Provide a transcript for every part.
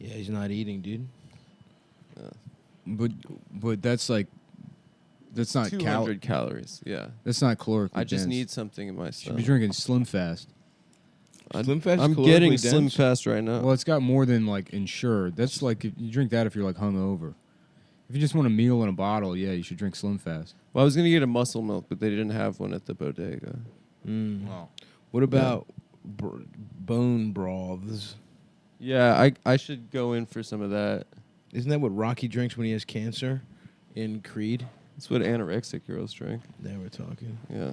Yeah, he's not eating, dude. But that's like that's not 200 calories. Yeah. That's not calorically I just dense. need something in my Should stomach. be drinking Slim Fast. Slim Fast is I'm calorically getting Slim dense? Fast right now. Well, it's got more than like Ensure. That's like if you drink that if you're like hungover. If you just want a meal in a bottle, yeah, you should drink Slim Fast. Well, I was gonna get a muscle milk, but they didn't have one at the bodega. Wow. What about bone broths? Yeah, I should go in for some of that. Isn't that what Rocky drinks when he has cancer in Creed? That's what anorexic girls drink. Now we're talking. Yeah.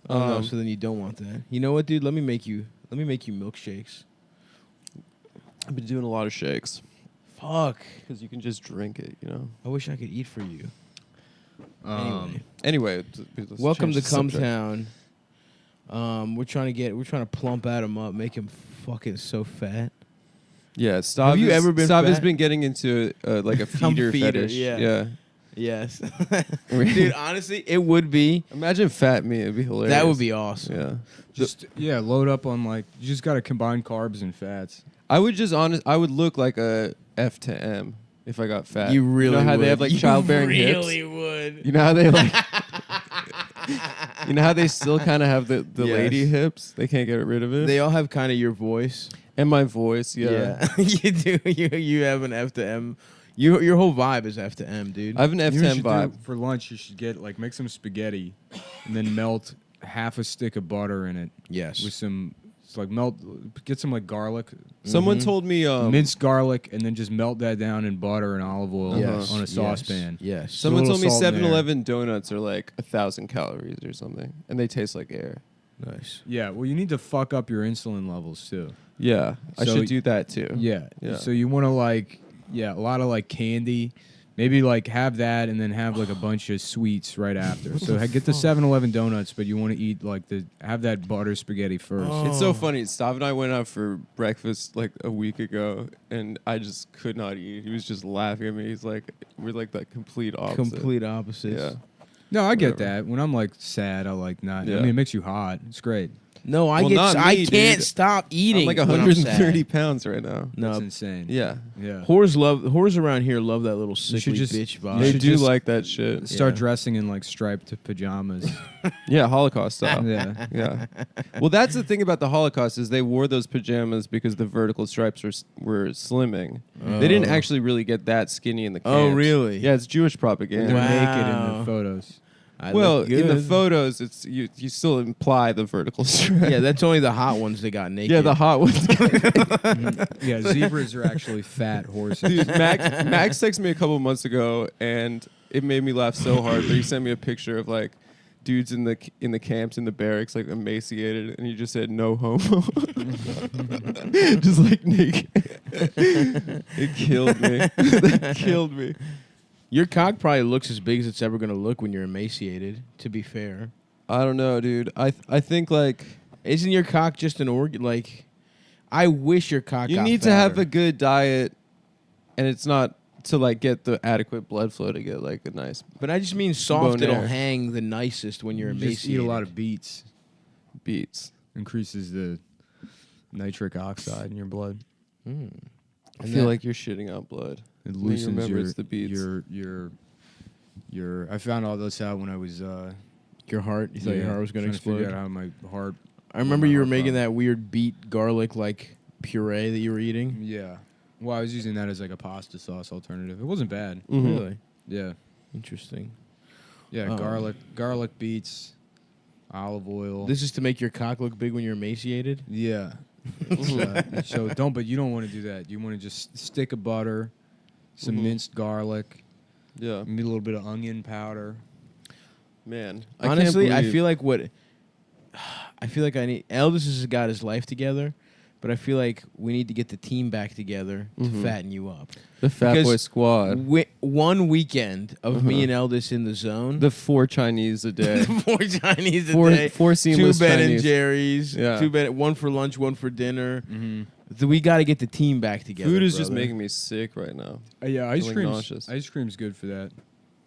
Oh, so then you don't want that. You know what, dude? Let me make you milkshakes. I've been doing a lot of shakes Fuck. because you can just drink it. You know. I wish I could eat for you. Anyway, let's Welcome change to the subject. Cumtown. We're trying to plump Adam up, make him fucking so fat. Yeah, Stav. Have you ever been Stav has fat? been getting into like a feeder fetish. yeah. Yes. Dude, Dude, honestly, it would be. imagine fat me. It'd be hilarious. That would be awesome. Yeah. Just load up on like you just got to combine carbs and fats. I would I would look like a F to M if I got fat. You really know how would. they have like childbearing hips. You really would. You know how they like. You know how they still kind of have the Yes. lady hips. They can't get rid of it. They all have kind of your voice. And my voice. Yeah. you do. You have an F to M. Your whole vibe is F to M, dude. I have an F You to M should do- vibe. for lunch, you should get like make some spaghetti, and then melt half a stick of butter in it yes. with some. It's like get some like garlic, Someone told me. minced garlic, and then just melt that down in butter and olive oil Yes. on a saucepan. Yes. Someone little told me salt in there. 7-Eleven donuts are like 1,000 calories or something, and they taste like air. Nice. Yeah, well, you need to fuck up your insulin levels too. Yeah, I So should do that too. Yeah. Yeah. So you want to a lot of like candy. Maybe like have that and then have like a bunch of sweets right after. So get the 7-Eleven donuts, but you want to eat like have that butter spaghetti first. It's so funny. Stav and I went out for breakfast like a week ago, and I just could not eat. He was just laughing at me. He's like, we're like the complete opposite. Complete opposites. Yeah. No, I get Whatever. that. When I'm like sad, I like not. Yeah. I mean, it makes you hot. It's great. No, Well, not I me, can't dude. stop eating. I'm like when 130 sad. pounds right now. That's No. insane. Yeah. Yeah. Whores around here love that little sickly just- bitch you vibe. They should do just- like that shit. Start Yeah. dressing in like striped pajamas. Yeah, Holocaust style. Yeah. Yeah. Well, that's the thing about the Holocaust is they wore those pajamas because the vertical stripes were slimming. They didn't Oh. actually really get that skinny in the camps. Oh, really? Yeah, it's Jewish They're propaganda. Wow. naked in the photos. I Well, look in the good. photos, it's you still imply the vertical strip. Yeah, that's only the hot ones that got naked. Yeah, the hot ones. Yeah, zebras are actually fat horses. Dude, Max texted me a couple months ago, and it made me laugh so hard. But he sent me a picture of like dudes in the camps in the barracks, like emaciated, and he just said no homo, just like naked. It killed me. That killed me. Your cock probably looks as big as it's ever gonna look when you're emaciated. To be fair, I don't know, dude. I think like isn't your cock just an organ? Like, I wish your cock. you got need to have fatter. a good diet, and it's not to like get the adequate blood flow to get like a nice But I just mean soft. Bone It'll air. hang the nicest when you're You emaciated. just eat a lot of beets. beats. Increases the nitric oxide in your blood. I And feel that- like you're shitting out blood. It When you loosens remember your, it's the beets. your. I found all this out when I was. Your heart. You thought your heart was gonna trying to figure explode. out how my heart. I remember my you were heart making problem. that weird beet garlic like puree that you were eating. Yeah. Well, I was using that as like a pasta sauce alternative. It wasn't bad. Mhm. Really Yeah. interesting. Yeah. Oh. Garlic, beets, olive oil. This is to make your cock look big when you're emaciated. Yeah. So but you don't want to do that. You want to just stick of butter, some Mhm. minced garlic, Yeah, maybe a little bit of onion powder. man. Honestly, I feel like I need. Eldest has got his life together, but I feel like we need to get the team back together to Mhm. fatten you up. the Fat because Boy Squad, One weekend of me Uh-huh. and Eldest in the zone, the 4 Chinese a day, four Chinese a four day, four two seamless Ben and Chinese. Jerry's, Yeah. one for lunch, one for dinner. Mm-hmm. We got to get the team back together. Food is just brother. making me sick right now. Yeah, ice Feeling cream. nauseous. Ice cream's good for that.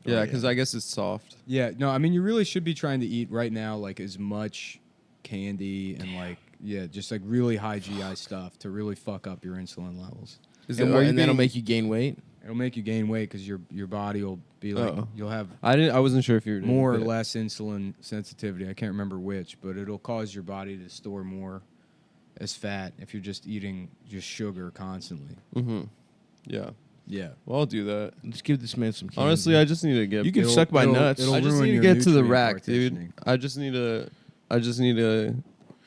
Yeah, yeah. because I guess it's soft. Yeah, no, I mean you really should be trying to eat right now like as much candy and like yeah, just like really high GI stuff to really fuck up your insulin levels. And that'll make you gain weight. It'll make you gain weight because your body will be like you'll have I wasn't sure if you were more or less insulin sensitivity. I can't remember which, but it'll cause your body to store more as fat if you're just eating just sugar constantly. Mm-hmm. Yeah. Yeah. Well, I'll do that. Let's give this man some. Candy. Honestly, I just need to get. You can suck my nuts. it'll I just ruin need to your get to the nutrient rack, dude. partitioning. I just need to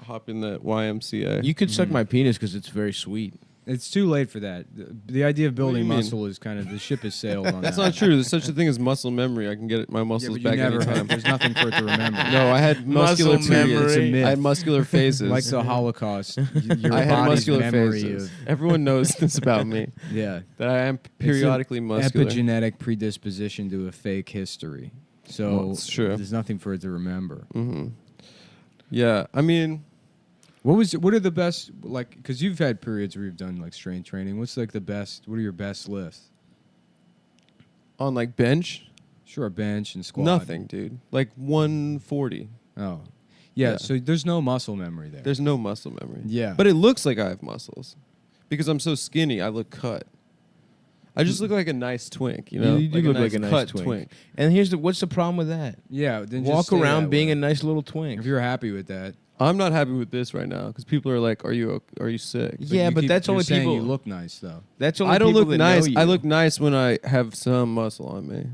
hop in the YMCA. You could suck my penis because it's very sweet. It's too late for that. The idea of do you building mean? muscle is kind of the ship has sailed on That's that. not true. There's such a thing as muscle memory. I can get my Yeah, muscles but you back never anytime. have. There's nothing for it to remember. No, I had Muscle muscular memory. periods. It's a myth. I had muscular phases. Like the Holocaust, your I had body's muscular memory phases. of Everyone knows this about me. yeah, That I am periodically muscular. epigenetic predisposition to a fake history. So Well, it's true. there's nothing for it to remember. Mm-hmm. Yeah, I mean, What are the best, like, because you've had periods where you've done like strength training. What's like the best? What are your best lifts? on like bench, Sure, bench and squat. nothing, dude. Like 140. Oh, yeah. Yeah. So there's no muscle memory there. There's no muscle memory. Yeah. But it looks like I have muscles because I'm so skinny. I look cut. I just look like a nice twink, you know. You do look like a nice cut twink. And what's the problem with that? yeah. Then just Walk stay around that being way. a nice little twink. If you're happy with that. I'm not happy with this right now because people are like, "Are you sick?" Yeah, you but that's you're only saying people. you look nice though. That's only I don't people look that nice. know you. I look nice when I have some muscle on me.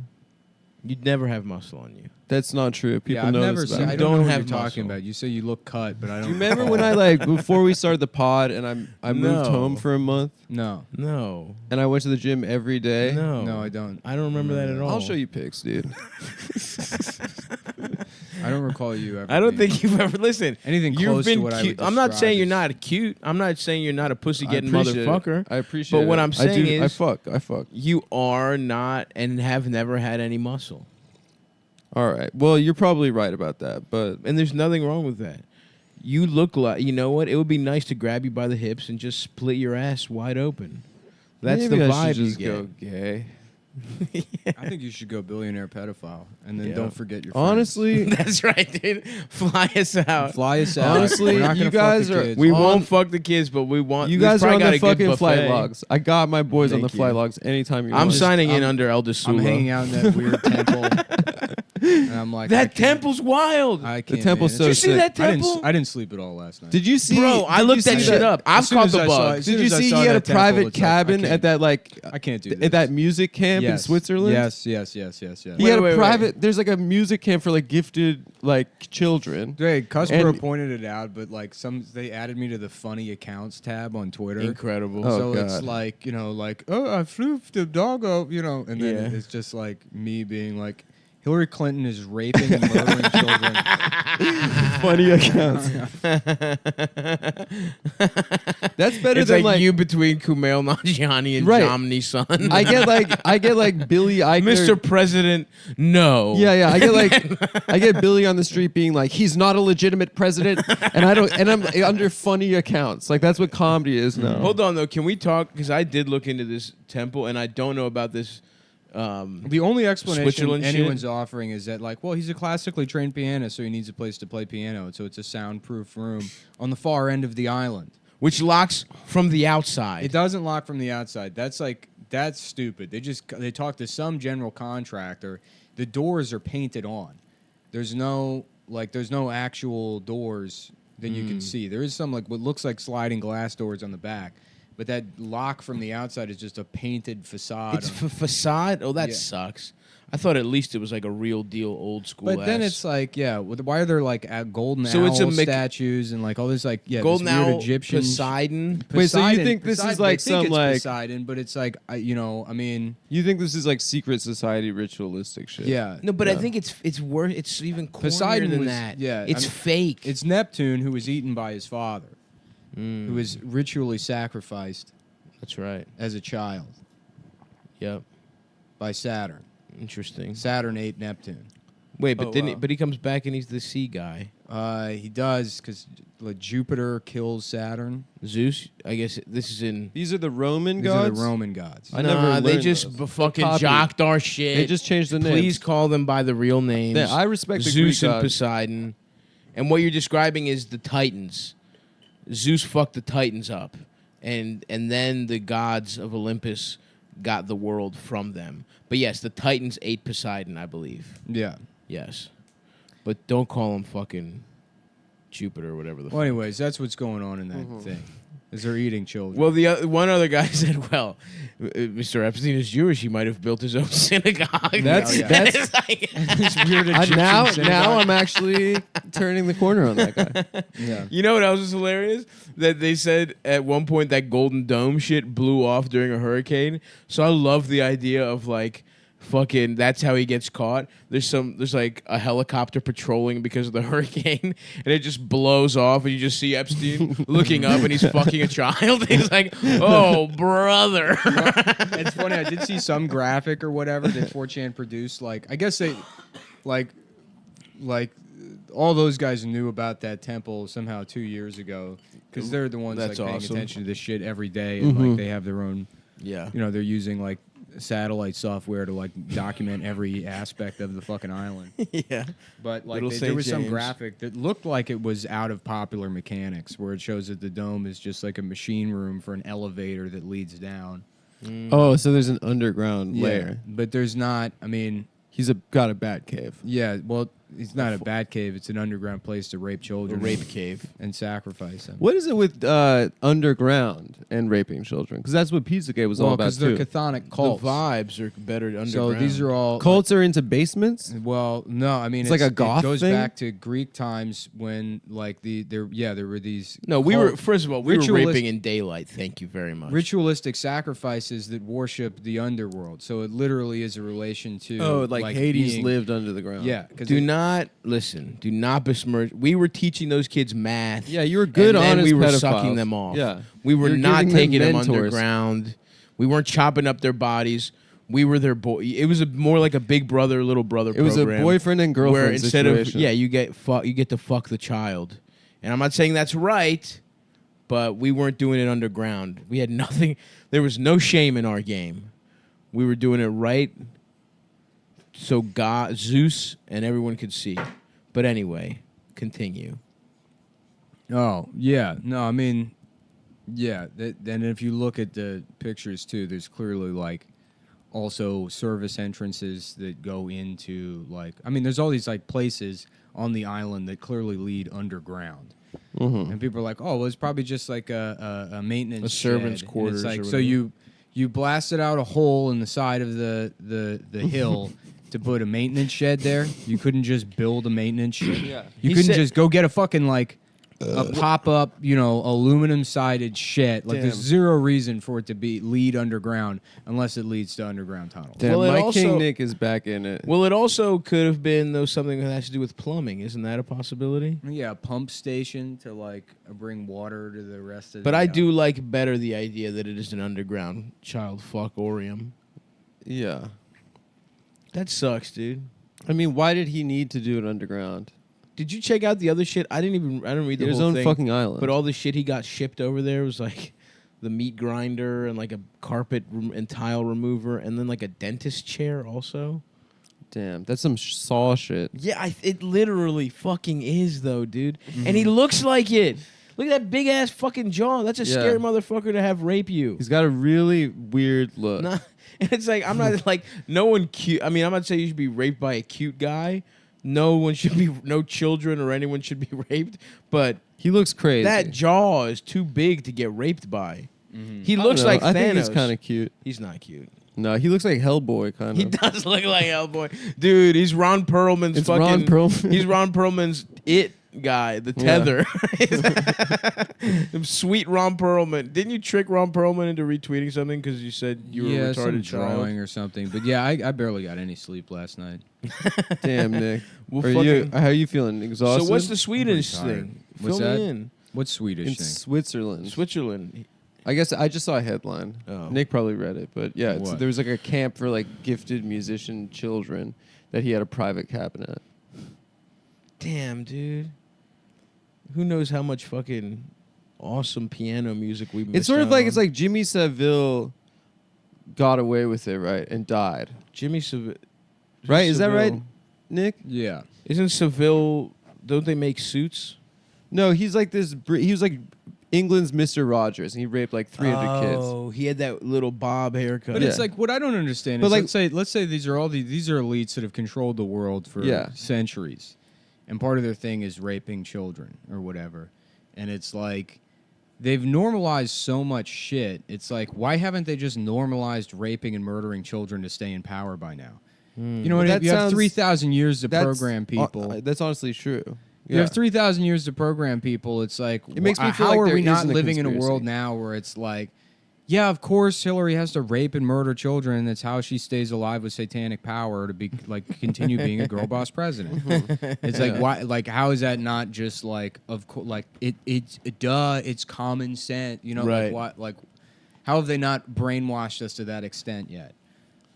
You'd never have muscle on you. That's not true. People yeah, I've know never this seen. about I me. don't don't know what have you're talking muscle. about. You say you look cut, but I don't. Do you remember when I like before we started the pod and I moved No. home for a month No, No. and I went to the gym every day? No. no, I don't. I don't remember that at all. I'll show you pics, dude. I don't recall you ever. I don't being- think you've ever listened. anything You've close been to what I cute. would I'm not describe saying you're as- not cute. I'm not saying you're not a pussy I getting appreciate it. motherfucker. I appreciate But what it. I'm saying I is- fuck. You are not and have never had any muscle. All right. Well, you're probably right about that, but And there's nothing wrong with that. You look like, you know what? It would be nice to grab you by the hips and just split your ass wide open. That's maybe the I vibe should you just get. go gay. I think you should go billionaire pedophile, and then Yeah. don't forget your friends. Honestly, That's right, dude. Fly us out. Fly us out. Honestly, We're not you gonna fuck guys the are- kids. We On- won't fuck the kids, but we want. you we've guys are on probably the got a good fucking flight buffet. logs. I got my boys on the Thank flight you. logs anytime you I'm want. signing in I'm- under Elder Sula. I'm hanging out in that weird temple, and I'm like, I That can't- temple's wild. I can't, temple's man. so Did you It's see sick. that I didn't, temple? I didn't sleep at all last night. Did you see? Bro, I did you looked that see shit up. I've As soon caught as the I saw bug. it- as soon Did you as I see saw he had a that temple, private it's like, I cabin can't- at that like I can't do this. at that music camp in Yes. Switzerland? Yes. He Wait, had a wait. private. There's like a music camp for like gifted like children. Hey, Cusper And- pointed it out, but like they added me to the funny accounts tab on Twitter. Incredible. Oh, So God. it's like, oh, I flew the doggo, and then Yeah. it's just like me being like, Hillary Clinton is raping and murdering children. Funny accounts. That's better It's than like like you between Kumail Nanjiani and Right. Jomny's son. I get like Billy Eichner. Mr. President, no. Yeah. I get Billy on the street being like, he's not a legitimate president, and I'm under funny accounts. Like that's what comedy is now. Hold on though, can we talk? Because I did look into this temple, and I don't know about this. The only explanation Switzerland shit? anyone's offering is that, like, well, he's a classically trained pianist, so he needs a place to play piano, so it's a soundproof room on the far end of the island. Which locks from the outside. It doesn't lock from the outside. That's stupid. They talk to some general contractor. The doors are painted on. There's no actual doors that you can see. There is some like what looks like sliding glass doors on the back. But that lock from the outside is just a painted facade. It's facade? Oh, that Yeah. sucks. I thought at least it was like a real deal old school but then ass- it's like, why are there like golden So owl it's a statues and like all this like Golden this weird Owl, Egyptian Poseidon. Wait, so you Poseidon- think this is Poseidon, like they think some, it's like- Poseidon, but it's like I mean, You think this is like secret society ritualistic shit? yeah. No, but I Yeah. think it's worse. It's even cornier Poseidon than was- that. yeah, it's I mean, fake. It's Neptune who was eaten by his father, Mm, who was ritually sacrificed That's right. as a child Yep. by Saturn. Interesting. Saturn ate Neptune. Wait, but Oh, then wow. but he comes back and he's the sea guy. He does because like, Jupiter kills Saturn. Zeus. I guess this is in. These are the Roman These gods. are the Roman gods. I Nah, never they learned just those. fucking Copied. jocked our shit. They just changed the name. Please call them by the real names. Yeah, I respect the Zeus Greek and gods. Poseidon. And what you're describing is the Titans. Zeus fucked the Titans up, and then the gods of Olympus got the world from them. But yes, the Titans ate Poseidon, I believe. Yeah. Yes, but don't call him fucking Jupiter or whatever the. Well, anyways, that's what's going on in that thing. Is they're eating children. Well, the one other guy said, "Well, Mr. Epstein is Jewish. He might have built his own synagogue." That's- that's that's- This weird Egyptian now synagogue. I'm actually turning the corner on that guy. Yeah. You know what else is hilarious? That they said at one point that Golden Dome shit blew off during a hurricane. So I love the idea of like fucking that's how he gets caught. There's like a helicopter patrolling because of the hurricane and it just blows off and you just see Epstein looking up and he's fucking a child. He's like, "Oh, brother." It's funny. I did see some graphic or whatever that 4chan produced. Like, I guess they, like all those guys knew about that temple somehow 2 years ago because they're the ones That's like paying awesome. attention to this shit every day, and like they have their own. Yeah. You know, they're using like satellite software to like document every aspect of the fucking island. Yeah. But like Little there St. was some James. graphic that looked like it was out of Popular Mechanics, where it shows that the dome is just like a machine room for an elevator that leads down. Oh, so there's an underground layer. But there's not. I mean, He's got a bat cave. yeah. Well, it's not a bat cave. It's an underground place to rape A children, rape cave. and sacrifice them. What is it with underground and raping children? Because that's what Pizzagate was all Well, about because they're too. chthonic cults. The vibes are better underground. So these are all Cults are into basements. Well, no, I mean It's like a it goth goes thing? back to Greek times when like there were these No, we cult- were first of all we were ritualist- raping in daylight. Thank you very much. ritualistic sacrifices that worship the underworld. So it literally is a relation to Hades being- lived under the ground. Yeah, because Do not listen. Do not besmirch. We were teaching those kids math. Yeah, you were good, and then honest we were pedophiles. sucking them off. Yeah. we were You were not giving them taking them mentors. underground. We weren't chopping up their bodies. We were their boy. It was more like a big brother, little brother. It was a program boyfriend and girlfriend where instead situation. you get to fuck the child. And I'm not saying that's right, but we weren't doing it underground. We had nothing. There was no shame in our game. We were doing it right, so God, Zeus, and everyone could see. But anyway, continue. Oh yeah, no, I mean, yeah. And if you look at the pictures too, there's clearly like also service entrances that go into like. I mean, there's all these like places on the island that clearly lead underground. And people are like, "Oh, well, it's probably just like a maintenance A servant's shed." And quarters It's like or so whatever. you blasted out a hole in the side of the hill to put a maintenance shed there. You couldn't just build a maintenance shed. Yeah. You He couldn't said- just go get a fucking like a pop up, aluminum sided shed. Like there's Damn. zero reason for it to be lead underground unless it leads to underground tunnels. Damn, Well, it my also- King Nick is back in it. Well, it also could have been though something that has to do with plumbing. Isn't that a possibility? Yeah, a pump station to like bring water to the rest of. But the, I do like better the idea that it is an underground child fuckorium. Yeah. That sucks, dude. I mean, why did he need to do it underground? Did you check out the other shit? I didn't read the His whole own thing. fucking island. But all the shit he got shipped over there was like the meat grinder and like a carpet and tile remover and then like a dentist chair also. Damn, that's some Saw shit. Yeah, it literally fucking is though, dude. And he looks like it. Look at that big ass fucking jaw. That's a Yeah. scary motherfucker to have rape you. He's got a really weird look. Nah, and it's like I'm not like no one cute. I mean, I'm not saying you should be raped by a cute guy. No children or anyone should be raped. But He looks crazy. that jaw is too big to get raped by. He I don't looks know. like Thanos. I think he's kind of cute. He's not cute. No, he looks like Hellboy kind of. He does look like Hellboy, dude. He's Ron Perlman's It's fucking. Ron Perlman. He's Ron Perlman's it guy, the Yeah. tether. Sweet Ron Perlman. Didn't you trick Ron Perlman into retweeting something because you said you were a some retarded child? drawing or something. But yeah, I barely got any sleep last night. Damn, Nick. Well, How are you feeling? Exhausted? So what's the Swedish tired. thing? What's Fill that? me in. What's Swedish in thing? Switzerland? Switzerland. I guess I just saw a headline. Oh. Nick probably read it, but yeah, What? there was like a camp for like gifted musician children that he had a private cabinet. Damn, dude. Who knows how much fucking awesome piano music we missed It's sort of out like on. it's like Jimmy Savile got away with it, right, and died. Jimmy Seville. Right? Is that right, Nick? Yeah. Isn't Seville? Don't they make suits? No, he's like this. He was like England's Mr. Rogers, and he raped like 300 kids. Oh, he had that little bob haircut. But Yeah. it's like what I don't understand But is like- let's say these are elites that have controlled the world for Yeah. centuries, and part of their thing is raping children or whatever, and it's like they've normalized so much shit. It's like why haven't they just normalized raping and murdering children to stay in power by now? You know what? That You have sounds- 3,000 years to That's- program people. That's honestly true. You have 3,000 years to program people. It's like, It makes me feel how like are there we not isn't a living in a conspiracy. world now where it's like, yeah, of course Hillary has to rape and murder children. That's how she stays alive with satanic power to be like continue being a girl boss president. It's like why? Like how is that not just like of course like it's duh? It's common sense. You know, Right. like what? Like how have they not brainwashed us to that extent yet?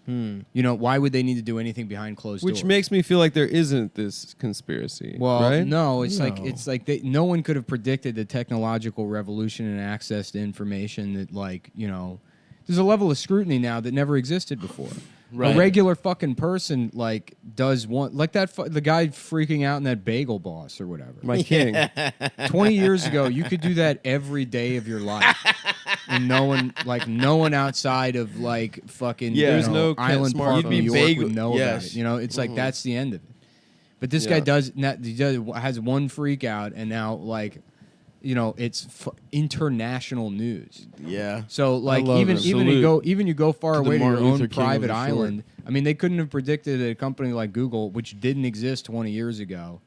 You know, why would they need to do anything behind closed doors? Which makes me feel like there isn't this conspiracy. Well, right? no, it's No. like no one could have predicted the technological revolution and access to information that like, you know, there's a level of scrutiny now that never existed before. Right. A regular fucking person like does one like that the guy freaking out in that bagel boss or whatever. My king. 20 years ago, you could do that every day of your life. And no one outside of like fucking Yeah. there's There's no no Island smartphone. Park, You'd New be York bagel- would know about yes. it. You know, it's like that's the end of it. But this guy Yeah. has one freak out, and now like, you know, it's international news. Yeah. So like love even him. you go far To the away to your Martin own Luther King of private the short. island. I mean, they couldn't have predicted that a company like Google, which didn't exist 20 years ago,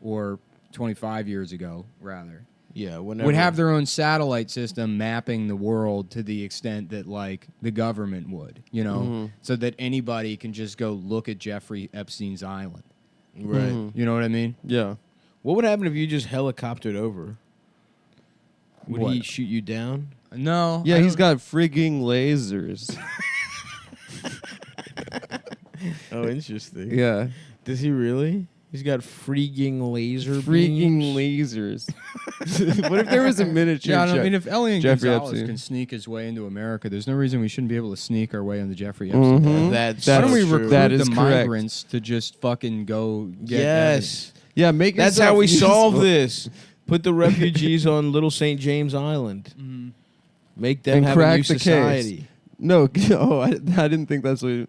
or 25 years ago rather, Yeah. Whenever. would have their own satellite system mapping the world to the extent that like the government would, you know, so that anybody can just go look at Jeffrey Epstein's island. Right. You know what I mean? Yeah. What would happen if you just helicoptered over? Would he What? shoot you down? No. Yeah, I he's don't- got frigging lasers. Oh, interesting. Yeah. Does he really? He's got freaking laser Freaking beams? lasers. What if there was a miniature? Yeah, I mean, if Elian Jeffrey Gonzalez Epstein. can sneak his way into America, there's no reason we shouldn't be able to sneak our way into Jeffrey Epstein. Mhm. That's Why don't we so true. recruit That is the correct. migrants to just fucking go get Yes. Yeah, make That's yourself how we solve useful. this. Put the refugees on Little St. James Island. Mhm. Make them And have a crack new the case. society. No, oh, I didn't think that's what.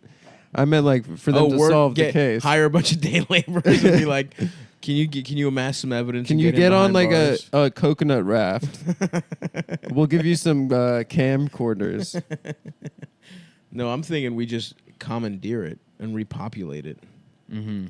I meant like for them to solve the case. Hire a bunch of day laborers and be like, can you amass some evidence? Can and you him get on behind like bars?" a coconut raft? We'll give you some camcorders. No, I'm thinking we just commandeer it and repopulate it. Mm-hmm.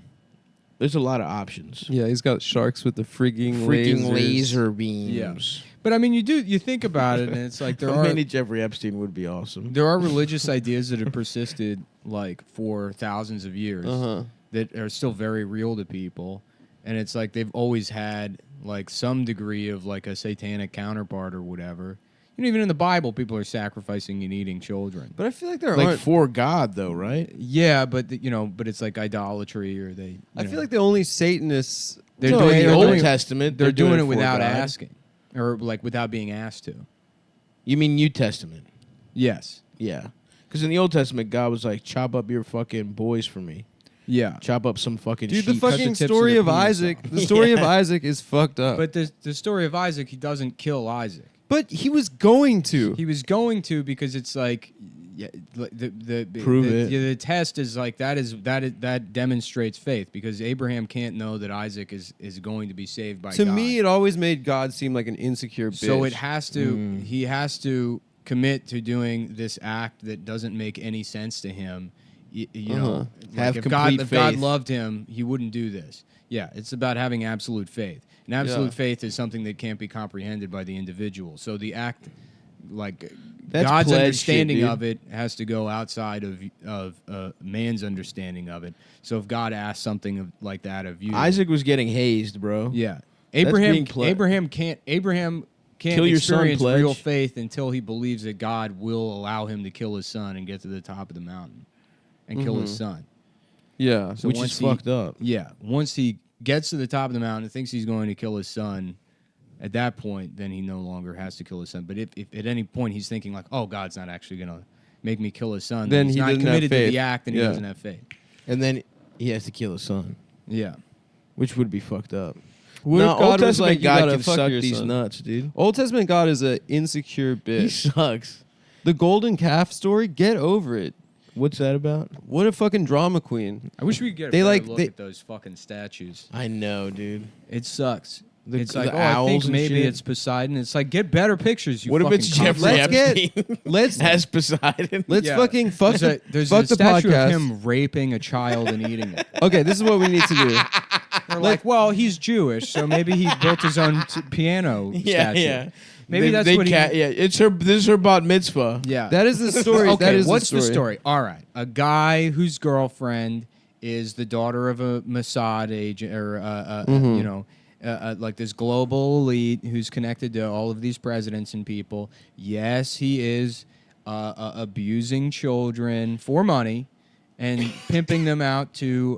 There's a lot of options. Yeah, he's got sharks with the frigging Freaking lasers. laser beams. But I mean, you think about it, and it's like there How are many Jeffrey Epstein would be awesome. there are religious ideas that have persisted like for thousands of years Uh-huh. that are still very real to people, and it's like they've always had like some degree of like a satanic counterpart or whatever. You know, even in the Bible, people are sacrificing and eating children. But I feel like there Like aren't. for God, though, right? Yeah, but but it's like idolatry, or they. I feel like the only Satanists. They're No, doing in they're the Old doing- Testament, They're doing it for without God. asking, or like without being asked to. You mean New Testament? Yes. Yeah. Because in the Old Testament, God was like, chop up your fucking boys for me. Yeah. Chop up some fucking Dude, the sheep. cut fucking the tips story of of the penis Isaac. off. The story of Yeah. Isaac is fucked up. But the story of Isaac, he doesn't kill Isaac. But he was going to. He was going to because it's like, yeah, the Prove the, it. yeah, the test is like that demonstrates faith because Abraham can't know that Isaac is going to be saved by To God. me, it always made God seem like an insecure bitch. So it has to. He has to commit to doing this act that doesn't make any sense to him. You know, Uh-huh. like Have if complete God faith. loved him, he wouldn't do this. Yeah, it's about having absolute faith. And absolute Yeah. faith is something that can't be comprehended by the individual. So the act, like That's God's pledge understanding shit, dude. of it, has to go outside of man's understanding of it. So if God asks something like that of you, Isaac was getting hazed, bro. yeah, being Abraham ple- Abraham can't Kill your son, experience pledge. real faith until he believes that God will allow him to kill his son and get to the top of the mountain and kill his son. Yeah. So Which once is he- fucked up. Yeah, once he gets to the top of the mountain and thinks he's going to kill his son, at that point, then he no longer has to kill his son. But if at any point he's thinking like, oh, God's not actually going to make me kill his son, Then he's he not doesn't have committed to faith. the act and he Yeah. doesn't have faith. And then he has to kill his son, Yeah. which would be fucked up. What No, if God Old was Testament like, you God gotta can fuck suck your these son? nuts, dude. Old Testament God is a insecure He bitch. sucks. The golden calf story, get over it. What's that about? What a fucking drama queen. I wish we could get a They better like- look they- at those fucking statues. I know, dude. It sucks. The- It's like, the oh, I owls think and maybe shit. it's Poseidon. It's like, get better pictures. You What if fucking it's cunt. Jeffrey Let's get- Epstein Let's as Poseidon? let's Yeah. fucking fuck There's fuck a the statue podcast. of him raping a child and eating it. Okay, this is what we need to do. They're like, well, he's Jewish, so maybe he built his own piano Yeah, statue. yeah. Maybe that's what he. Yeah, it's her. This is her bat mitzvah. Yeah. That is the story. Okay, that is what's the story? All right, a guy whose girlfriend is the daughter of a Mossad agent, or Mm-hmm. you know, like this global elite who's connected to all of these presidents and people. Yes, he is abusing children for money and pimping them out to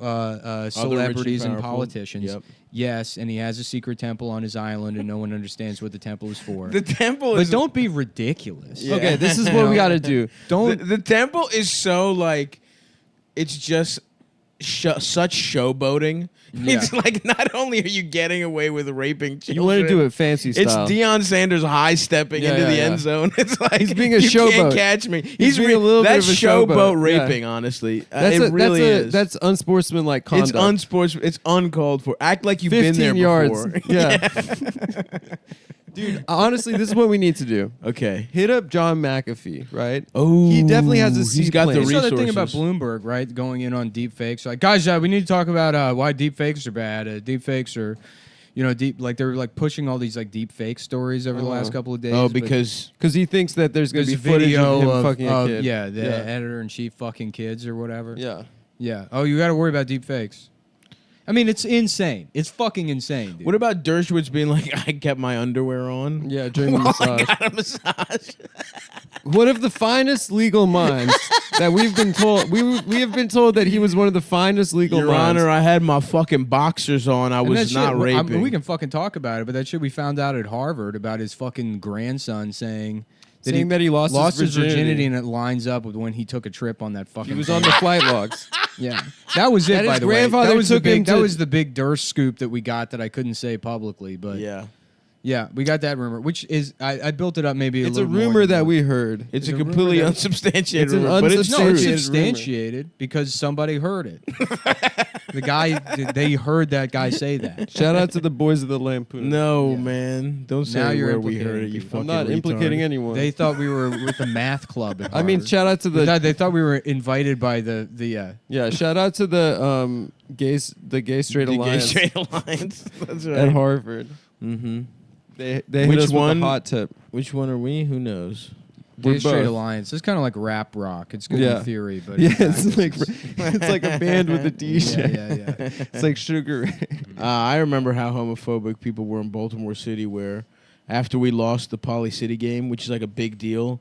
celebrities and powerful. politicians. Yep. Yes, and he has a secret temple on his island, and no one understands what the temple is for. The temple But is. don't be ridiculous. Yeah. Okay, this is what we got to do. Don't The temple is so like, it's just such showboating. Yeah. It's like not only are you getting away with raping children, You want to do it fancy It's style. Deion Sanders high stepping Yeah, into yeah, the yeah. end zone. It's like He's being a you showboat. can't catch me. He's being a little bit that's of a showboat. raping. Honestly, That's it really is. That's unsportsmanlike conduct. It's unsportsmanlike. It's uncalled for. Act like you've been 15 there yards. before. Yeah. Dude, honestly, this is what we need to do. Okay. Hit up John McAfee, right? Oh, He definitely has a he's seed got the plan. You saw the thing resources. about Bloomberg, right? Going in on deep fakes. Like, guys, we need to talk about why deep fakes are bad. Deep fakes are, you know, they were like pushing all these like deep fake stories over the last couple of days. Oh, but because Because he thinks that there's going there's to a be footage video of him fucking a of kid. yeah, the editor in chief fucking kids or whatever. Yeah. Yeah. Oh, you got to worry about deep fakes. I mean, it's insane. It's fucking insane, dude. what about Dershowitz being like, I kept my underwear on? Yeah, during the While I massage. got a massage. One of the finest legal minds that we've been told. We have been told that he was one of the finest legal Your minds. Honor, I had my fucking boxers on. I And was that not shit, raping. we can fucking talk about it, but that shit we found out at Harvard about his fucking grandson saying Saying that he lost his virginity. and it lines up with when he took a trip on that fucking. He was on the flight logs. Yeah, that was it. That by his the way, grandfather that was the took him big. That to- was the big Durst scoop that we got that I couldn't say publicly, but yeah. we got that rumor, which is I built it up maybe. It's a a little more rumor than that we heard. It's It's a a rumor completely that- unsubstantiated It's an rumor, but it's No, it's unsubstantiated rumor. substantiated because somebody heard it. The guy, they heard that guy say that. Shout out to the boys of the Lampoon. No, Yeah. man. Don't say Now you're where we heard it, implicating you people. fucking I'm not implicating retard. anyone. They thought we were with the math club. At I mean, Harvard. shout out to They thought we were invited by the yeah, shout out to the gay straight The Gay alliance Straight Alliance. That's at right. Harvard. Mm-hmm. They hit Which us one? with a hot tip. Which one are we? Who knows? Gay We're Straight both. Alliance. It's kind of like rap rock. It's good Yeah. in theory, but Yeah, in practice, it's like a band with a DJ. yeah. It's like Sugar Ray. I remember how homophobic people were in Baltimore City, where after we lost the Poly City game, which is like a big deal,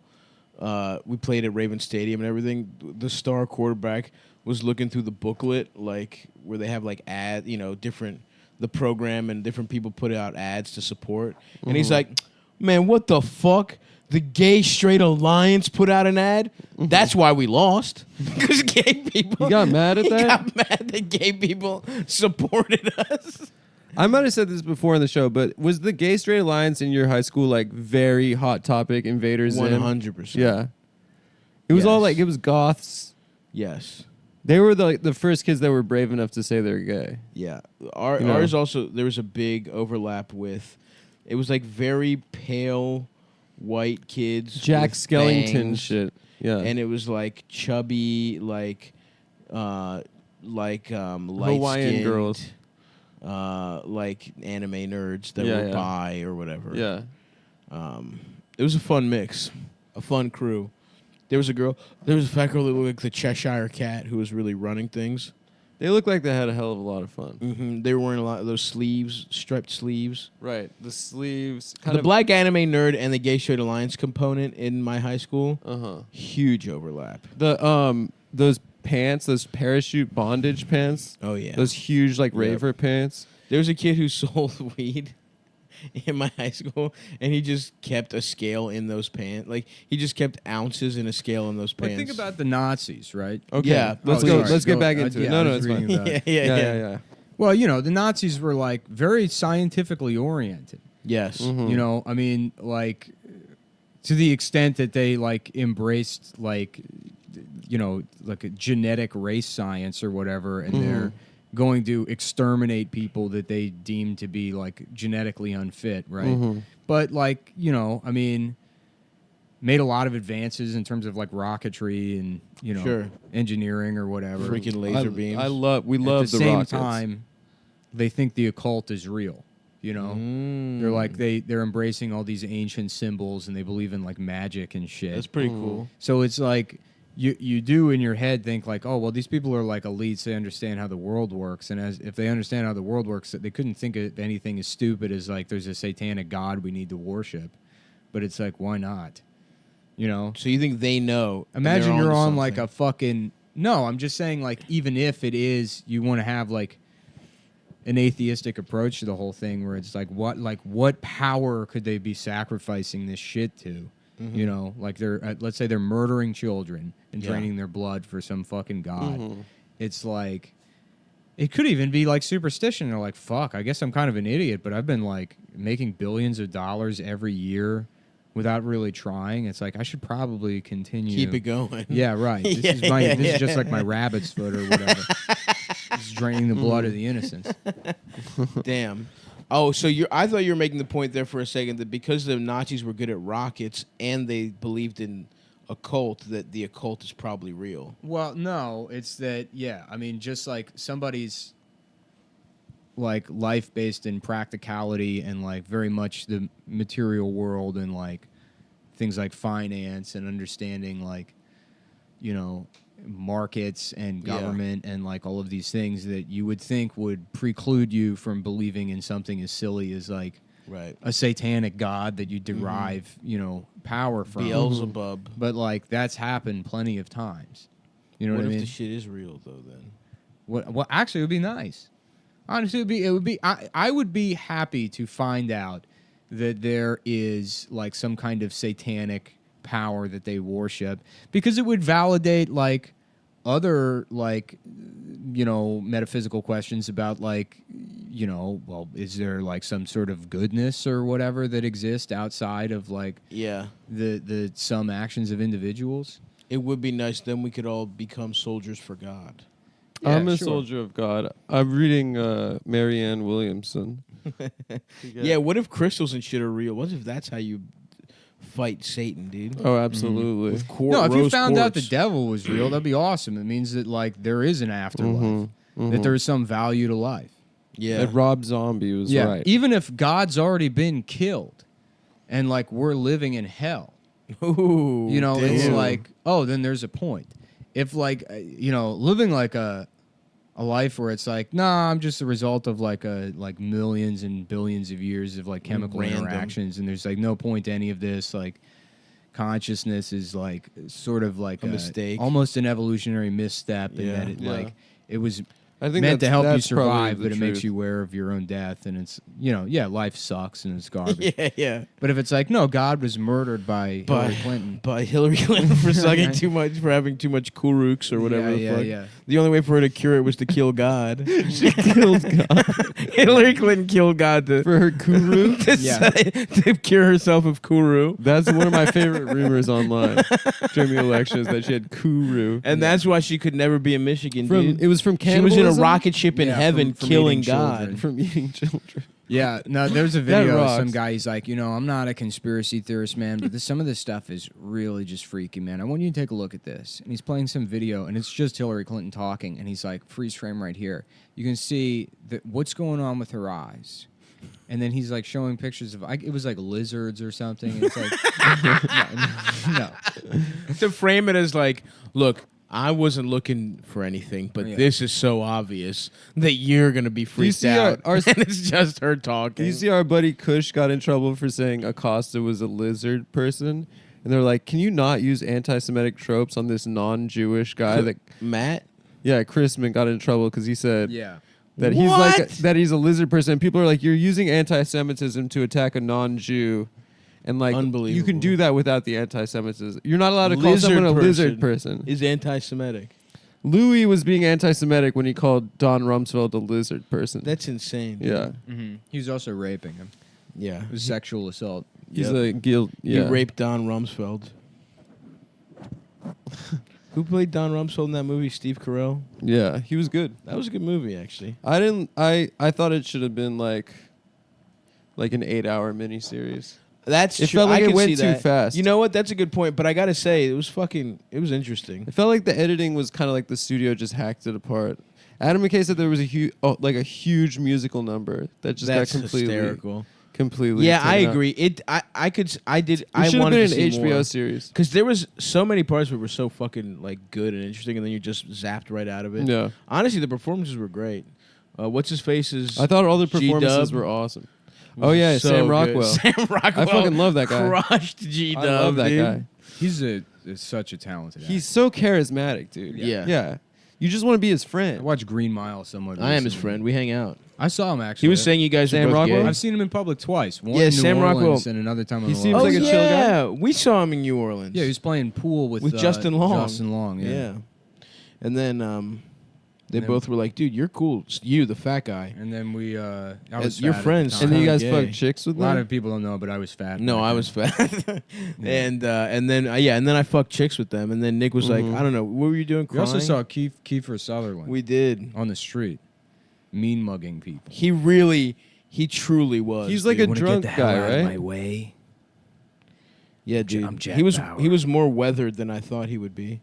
we played at Raven Stadium and everything. The star quarterback was looking through the booklet, like where they have like different the program and different people put out ads to support, and he's like, "Man, what the fuck?" The Gay Straight Alliance put out an ad. That's why we lost. Because gay people. You got mad at He that? got mad that gay people supported us. I might have said this before in the show, but was the Gay Straight Alliance in your high school like very hot topic? Invaders in? 100%. Yeah. It was all Yes. like, it was goths. Yes. They were the first kids that were brave enough to say they're gay. Yeah. You know. Ours also, there was a big overlap with, it was like very pale white kids. Jack with Skellington bangs, shit. Yeah. And it was like chubby, light Hawaiian girls. like anime nerds that Yeah, were yeah. bi or whatever. Yeah. It was a fun mix, a fun crew. There was a fat girl that looked like the Cheshire Cat who was really running things. They looked like they had a hell of a lot of fun. Mm-hmm. They were wearing a lot of those sleeves, striped sleeves. Right. The sleeves. The Black Anime Nerd and the Gay Straight Alliance component in my high school, Uh-huh. huge overlap. The those pants, those parachute bondage pants. Oh yeah, Those huge like Yep. raver pants. there was a kid who sold weed in my high school, and he just kept a scale in those pants. Like he just kept ounces in a scale in those But pants. think about the Nazis, right? Okay. Yeah, Let's oh, go. sorry. Let's get Go- back into it. yeah, No, I no, was it's reading fine. about it. yeah. Well, you know, the Nazis were like very scientifically oriented. Yes. Mhm. You know, I mean, like to the extent that they like embraced like you know, like a genetic race science or whatever, and they're going to exterminate people that they deem to be like genetically unfit, right? But like, you know, I mean, made a lot of advances in terms of like rocketry and, you know, Sure. engineering or whatever. Freaking laser beams. We love At the the same rockets. time, they think the occult is real. You know, they're like they're embracing all these ancient symbols and they believe in like magic and shit. That's pretty cool. So it's like you do in your head think like, oh well, these people are like elites. They understand how the world works, and as if they understand how the world works, they couldn't think of anything as stupid as like there's a satanic god we need to worship. But it's like, why not? You know. So you think they know? and Imagine they're you're onto on like something. a fucking no. I'm just saying like even if it is, you want to have like an atheistic approach to the whole thing where it's like what power could they be sacrificing this shit to? You know, like they're let's say they're murdering children and Yeah. draining their blood for some fucking god. It's like it could even be like superstition. They're like, fuck, I guess I'm kind of an idiot, but I've been like making billions of dollars every year without really trying. It's like I should probably continue. Keep it going. Yeah, right. This Yeah, is my yeah, this yeah. is just like my rabbit's foot or whatever. It's draining the blood of the innocents. Damn. Oh, so I thought you were making the point there for a second that because the Nazis were good at rockets and they believed in occult, that the occult is probably real. Well, no, it's that yeah, I mean just like somebody's like life based in practicality and like very much the material world and like things like finance and understanding like you know markets and Yeah. government and like all of these things that you would think would preclude you from believing in something as silly as like Right. a satanic god that you derive, you know, power from. Beelzebub. But like that's happened plenty of times. You know What what, I if mean? the shit is real though? Then What actually it would be nice. Honestly, it would be I would be happy to find out that there is like some kind of satanic power that they worship because it would validate like other like you know metaphysical questions about like you know well is there like some sort of goodness or whatever that exists outside of like yeah, the some actions of individuals. it would be nice. Then we could all become soldiers for God. I'm Yeah, a sure. soldier of God. I'm reading Marianne Williamson. Yeah. What if crystals and shit are real? What if that's how you fight Satan, dude? Oh, absolutely. With quar- No, if you rose found out the quartz. devil was real, that'd be awesome. It means that like there is an afterlife, that there is some value to life. Yeah. That Rob Zombie was right. Even if God's already been killed, and like we're living in hell, Ooh, you know, it's damn. like oh, then there's a point. If like you know, living like a life where it's like nah, I'm just a result of like millions and billions of years of like chemical Random. interactions, and there's like no point to any of this like. Consciousness is like sort of like A mistake. almost an evolutionary misstep, in Yeah. that it Yeah. like it was I think meant to that's- help you that's probably survive, the but it makes truth. you aware of your own death, and it's you know life sucks and it's garbage. yeah, yeah. But if it's like no, God was murdered by Hillary Clinton. By Hillary Clinton for sucking Right. too much, for having too much Kuruks or whatever the Yeah, fuck. yeah. The only way for her to cure it was to kill God. She killed God Hillary Clinton killed God to, for her kuru. to, Yeah. to cure herself of Kuru. That's one of my favorite rumors online during the election is that she had kuru. And that's why she could never be in Michigan, From dude. it was from She was in a cannibalism? rocket ship in Yeah, heaven from killing eating God. children. from eating children. Yeah, no, there's a video of some rocks. guy. He's like, you know, I'm not a conspiracy theorist, man, but some of this stuff is really just freaky, man. I want you to take a look at this. And he's playing some video, and it's just Hillary Clinton talking, and he's like, freeze frame right here. You can see what's going on with her eyes. And then he's like showing pictures of, it was like lizards or something. It's like, no. To frame it as like, look, I wasn't looking for anything, but Yeah. this is so obvious that you're gonna be freaked see out. our- and it's just her talking. You see, our buddy Kush got in trouble for saying Acosta was a lizard person, and they're like, "Can you not use anti-Semitic tropes on this non-Jewish guy?" That Matt? yeah, Chrisman got in trouble because he said Yeah. that he's like What? that he's a lizard person. And people are like, "You're using anti-Semitism to attack a non-Jew." And like, you Unbelievable. can do that without the anti-Semitism. You're not allowed to call someone a lizard person. Is anti-Semitic. Louis was being anti-Semitic when he called Don Rumsfeld a lizard person. That's insane. yeah. He was also raping him. Yeah. It was sexual assault. He's Yep. a guilt. He Yeah. raped Don Rumsfeld. Who played Don Rumsfeld in that movie? Steve Carell. Yeah, he was good. That was a good movie, actually. I didn't. I thought it should have been like an 8-hour miniseries. That's It true. felt like I it can went see too that. fast. You know what? That's a good point. But I gotta say, it was interesting. It felt like the editing was kind of like the studio just hacked it apart. Adam McKay said there was a huge musical number that just That's got hysterical. completely. Yeah, I taken out. agree. I did. It I should have wanted been to an see HBO more. series. Because there was so many parts that were so fucking like good and interesting, and then you just zapped right out of it. Yeah, Honestly, the performances were great. What's his face is. I thought all the performances G-Dub were awesome. was Oh yeah, so Sam good. Rockwell. Sam Rockwell. I fucking love that guy. Crushed G-Dub. I love that dude. guy. He's such a talented actor. He's so charismatic, dude. Yeah. yeah. You just want to be his I friend. watched Green Mile somewhat. I am his recently. friend. We hang out. I saw him actually. He was saying you guys Sam were both Rockwell? gay. I've seen him in public twice. One Yeah, in New Sam Orleans Rockwell. and another time in He Los seems Angeles. like a chill guy. Yeah, we saw him in New Orleans. Yeah, he was playing pool with Justin Long. Justin Long. Yeah. And then they then- both were like, "Dude, you're cool. It's you, the fat guy." And then we, I was Your fat at the friends- time. And then you guys Gay. fuck chicks with A lot them. of people don't know, but I was fat. No, back I then. was fat. And then and then I fucked chicks with them. And then Nick was like, Mhm. "I don't know, what were you doing?" We Crying? also saw Kiefer Sutherland We did. on the street, mean mugging people. He truly was. He's like dude. a Wanna drunk get the hell guy, out of right? my way. Yeah, I'm dude. Jack He was Bauer. more weathered than I thought he would be.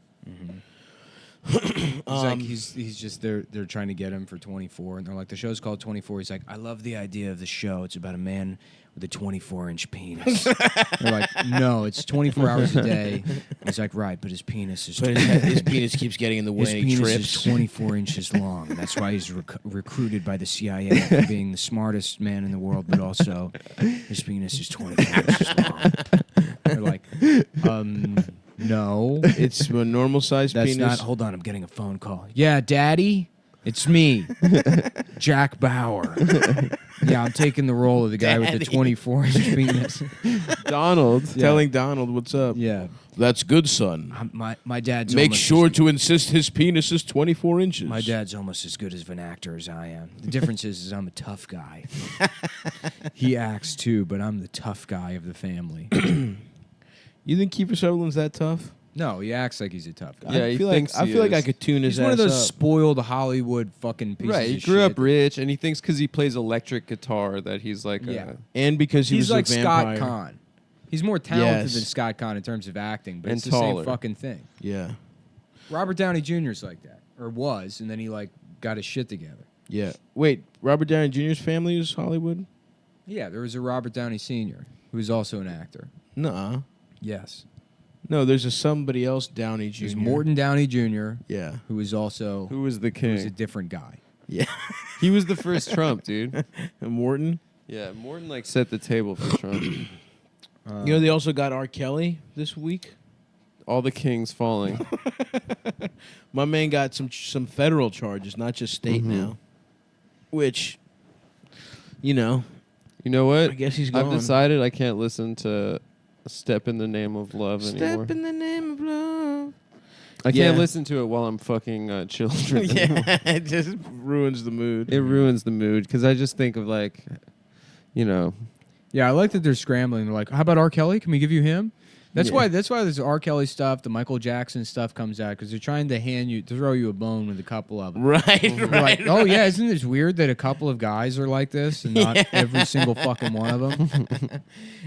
He's like he's just they're trying to get him for 24, and they're like the show's called 24. He's like, I love the idea of the show. It's about a man with a 24-inch penis. They're like, no, it's 24 hours a day. He's like, right, but his penis is But his penis keeps getting in the way. his and he penis trips. is 24 inches long. And that's why he's recruited by the CIA for being the smartest man in the world, but also his penis is 24 inches long. They're like, no. It's a normal size That's penis. not. Hold on, I'm getting a phone call. Yeah, Daddy, it's me, Jack Bauer. Yeah, I'm taking the role of the guy with the Daddy. 24-inch penis. Donald. Telling Donald, "What's up?" Yeah, That's good, son. my dad's. Make almost sure as, to insist his penis is 24 inches. My dad's almost as good as an actor as I am. The difference is I'm a tough guy. He acts too, but I'm the tough guy of the family. You think Kiefer Sutherland's that tough? No, he acts like he's a tough guy. Yeah, I he feel thinks like I he feel like I is. could tune his He's ass one of those up. spoiled Hollywood fucking pieces Right, he of grew shit. up rich, and he thinks because he plays electric guitar that he's like Yeah. And because he He's was like a vampire. Scott Conn. He's more talented Yes. than Scott Conn in terms of acting, but And it's the taller. same fucking thing. Yeah, Robert Downey Jr.'s like that, or was, and then he like got his shit together. yeah. Wait, Robert Downey Jr.'s family is Hollywood? Yeah, there was a Robert Downey Sr. who was also an actor. Nuh-uh. Yes, No, there's a somebody else Downey Jr. there's Morton Downey Jr. Yeah. who was also Who was the who was a king? different guy. Yeah. He was the first Trump, dude. And Morton. Yeah, Morton like set the table for Trump. You know, they also got R. Kelly this week. All the kings falling. My man got some federal charges, not just state Mhm. now. Which, you know, You know what? I guess he's gone. I've decided I can't listen to "Step in the Name of Love" anymore. Step in the name of love. I Yeah. can't listen to it while I'm fucking children. anymore. Yeah, it just ruins the mood. It ruins the mood because I just think of like, you know, Yeah, I like that they're scrambling. They're like, "How about R. Kelly? Can we give you him?" That's Yeah. why. That's why this R. Kelly stuff, the Michael Jackson stuff comes out because they're trying to throw you a bone with a couple of them. Right, They're right. like, oh yeah, isn't this weird that a couple of guys are like this and not every single fucking one of them?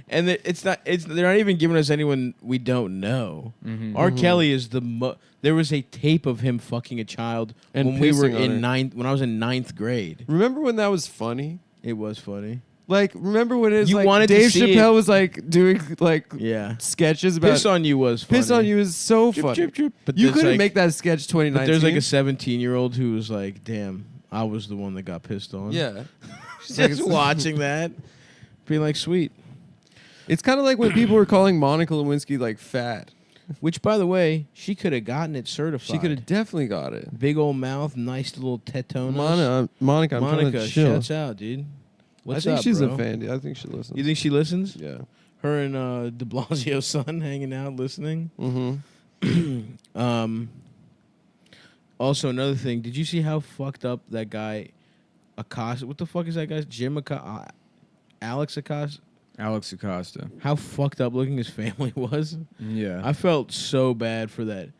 And they're not even giving us anyone we don't know. Mm-hmm. R. Kelly is there was a tape of him fucking a child And when we were pissing on her. when I was in 9th grade. remember when that was funny? It was funny. Like, remember when it was You like wanted to Dave see Chappelle it. was like doing like Yeah. sketches about Piss on You was funny. Piss on You is so Drip, funny. drip, drip. But You there's couldn't like- make that sketch 2019. But there's like a 17-year-old who was like, damn, I was the one that got pissed on. yeah. She's like, Just it's- watching that, being like, sweet. It's kind of like when people were calling Monica Lewinsky like fat. Which, by the way, she could have gotten it certified. She could have definitely got it. Big old mouth, nice little tetonas. Monica, I'm trying Monica, to chill. shouts out, dude. What's I think up, she's bro? a fan. Dude. I think she listens. You think she listens? Yeah. Her and De Blasio's son hanging out listening. Mm-hmm. Also, another thing. Did you see how fucked up that guy Acosta? What the fuck is that guy's Jim Acosta? Alex Acosta? Alex Acosta. How fucked up looking his family was. Yeah. I felt so bad for that.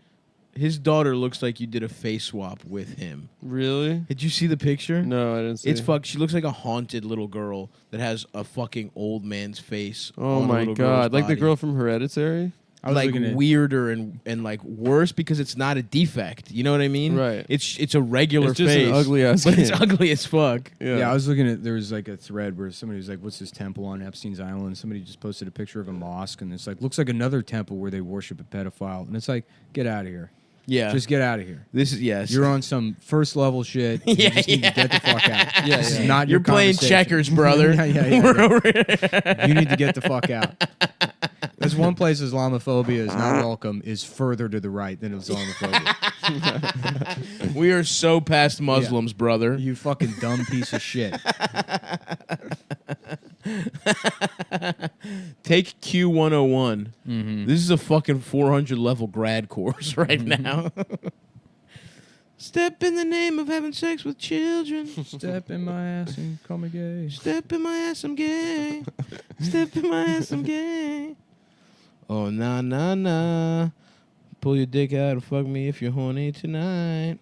His daughter looks like you did a face swap with him. Really? Did you see the picture? No, I didn't see. It's fucked. She looks like a haunted little girl that has a fucking old man's face. Oh on a my little girl's god! Like the body. girl from Hereditary. I was like looking at- weirder and like worse because it's not a defect. You know what I mean? Right. It's a regular It's just face. an ugly ass but it's kid. ugly as fuck. Yeah, I was looking at, there was like a thread where somebody was like, what's this temple on Epstein's Island? Somebody just posted a picture of a mosque, and it's like, looks like another temple where they worship a pedophile. And it's like, get out of here. Yeah. Just get out of here. This is yes. You're on some first level shit. You Yeah, just need to get the fuck out. Yeah, This is yeah. not You're your playing conversation. checkers, brother. Yeah. We're over here. You need to get the fuck out. There's one place Islamophobia is not welcome is further to the right than Islamophobia. We are so past Muslims, brother. You fucking dumb piece of shit. Take Q101. Mm-hmm. This is a fucking 400 level grad course right now. Step in the name of having sex with children. Step in my ass and call me gay. Step in my ass, I'm gay. Step in my ass, I'm gay. Oh, nah, nah, nah. Pull your dick out and fuck me if you're horny tonight.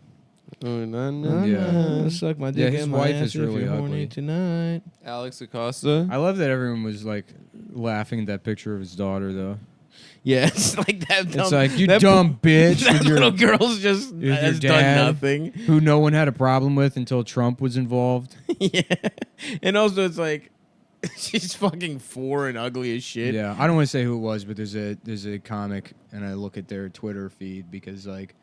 Oh no Nah, no. Yeah. nah. Suck my dick his in my wife ass is if really you're horny ugly. tonight. Alex Acosta. I love that everyone was like laughing at that picture of his daughter though. Yeah, it's like that. It's like, you that dumb bitch That with your, little girl's just with your has dad. done nothing. who no one had a problem with until Trump was involved. Yeah, and also it's like she's fucking 4 and ugly as shit. Yeah, I don't want to say who it was, but there's a comic, and I look at their Twitter feed because like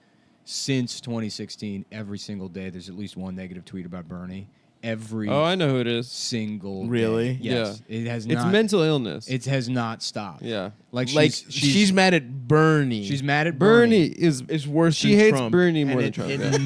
since 2016, every single day there's at least one negative tweet about Bernie. Every Oh, I know who it is. single Really? day. Yes, it has It's not. mental illness. It has not stopped. yeah. like She's mad at Bernie. she's mad at Bernie is. It's worse. She than hates Trump. Bernie and more than it, Trump. it yeah.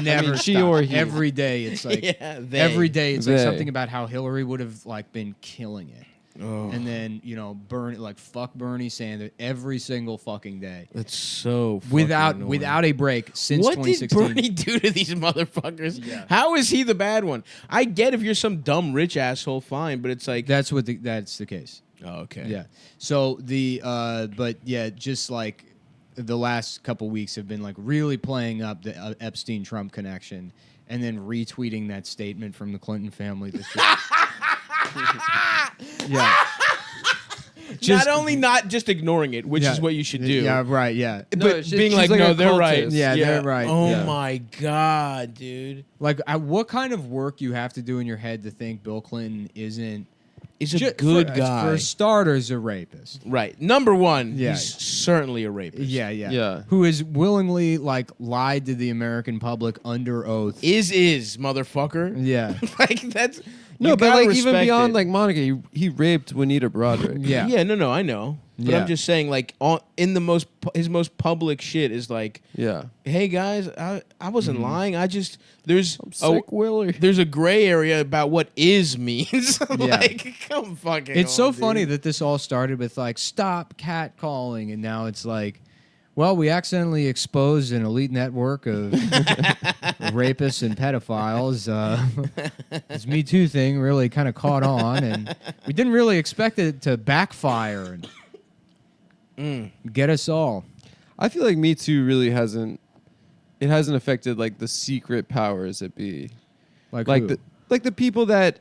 never she stopped. or he. Every day it's like Yeah, they. every day it's like They. something about how Hillary would have like been killing it. Oh, And then, Bernie, like fuck Bernie Sanders every single fucking day. that's so fucking Without annoying. a break since What did 2016. Bernie do to these motherfuckers? Yeah. How is he the bad one? I get if you're some dumb rich asshole, fine, but it's like, That's the case. oh, okay, Yeah. So but yeah, just like the last couple weeks have been like really playing up the Epstein Trump connection, and then retweeting that statement from the Clinton family. That's just, yeah. not only not just ignoring it, which Yeah. is what you should do. Yeah. Right. Yeah. But No, being she's like, like no, a they're right. cultist. Yeah, they're right. Oh Yeah. my god, dude, Like, what kind of work you have to do in your head to think Bill Clinton isn't he's a ju- good for, guy. For starters, a rapist. Right, number one, Yeah. he's certainly a rapist. Yeah. Yeah. Who has willingly like lied to the American public under oath. is motherfucker. Yeah. Like that's No, you but gotta like even respect beyond it. like Monica, he raped Juanita Broderick. Yeah. Yeah, no, I know. But Yeah. I'm just saying, like, in the his most public shit is like, Yeah. hey guys, I wasn't lying. I just there's Sick Willie. there's a gray area about what is means. Like, come fucking. It's so on, funny dude. that this all started with like stop catcalling, and now it's like, well, we accidentally exposed an elite network of rapists and pedophiles. This Me Too thing really kind of caught on, and we didn't really expect it to backfire and get us all. I feel like Me Too really hasn't affected like the secret powers that be. Like Like who? the people that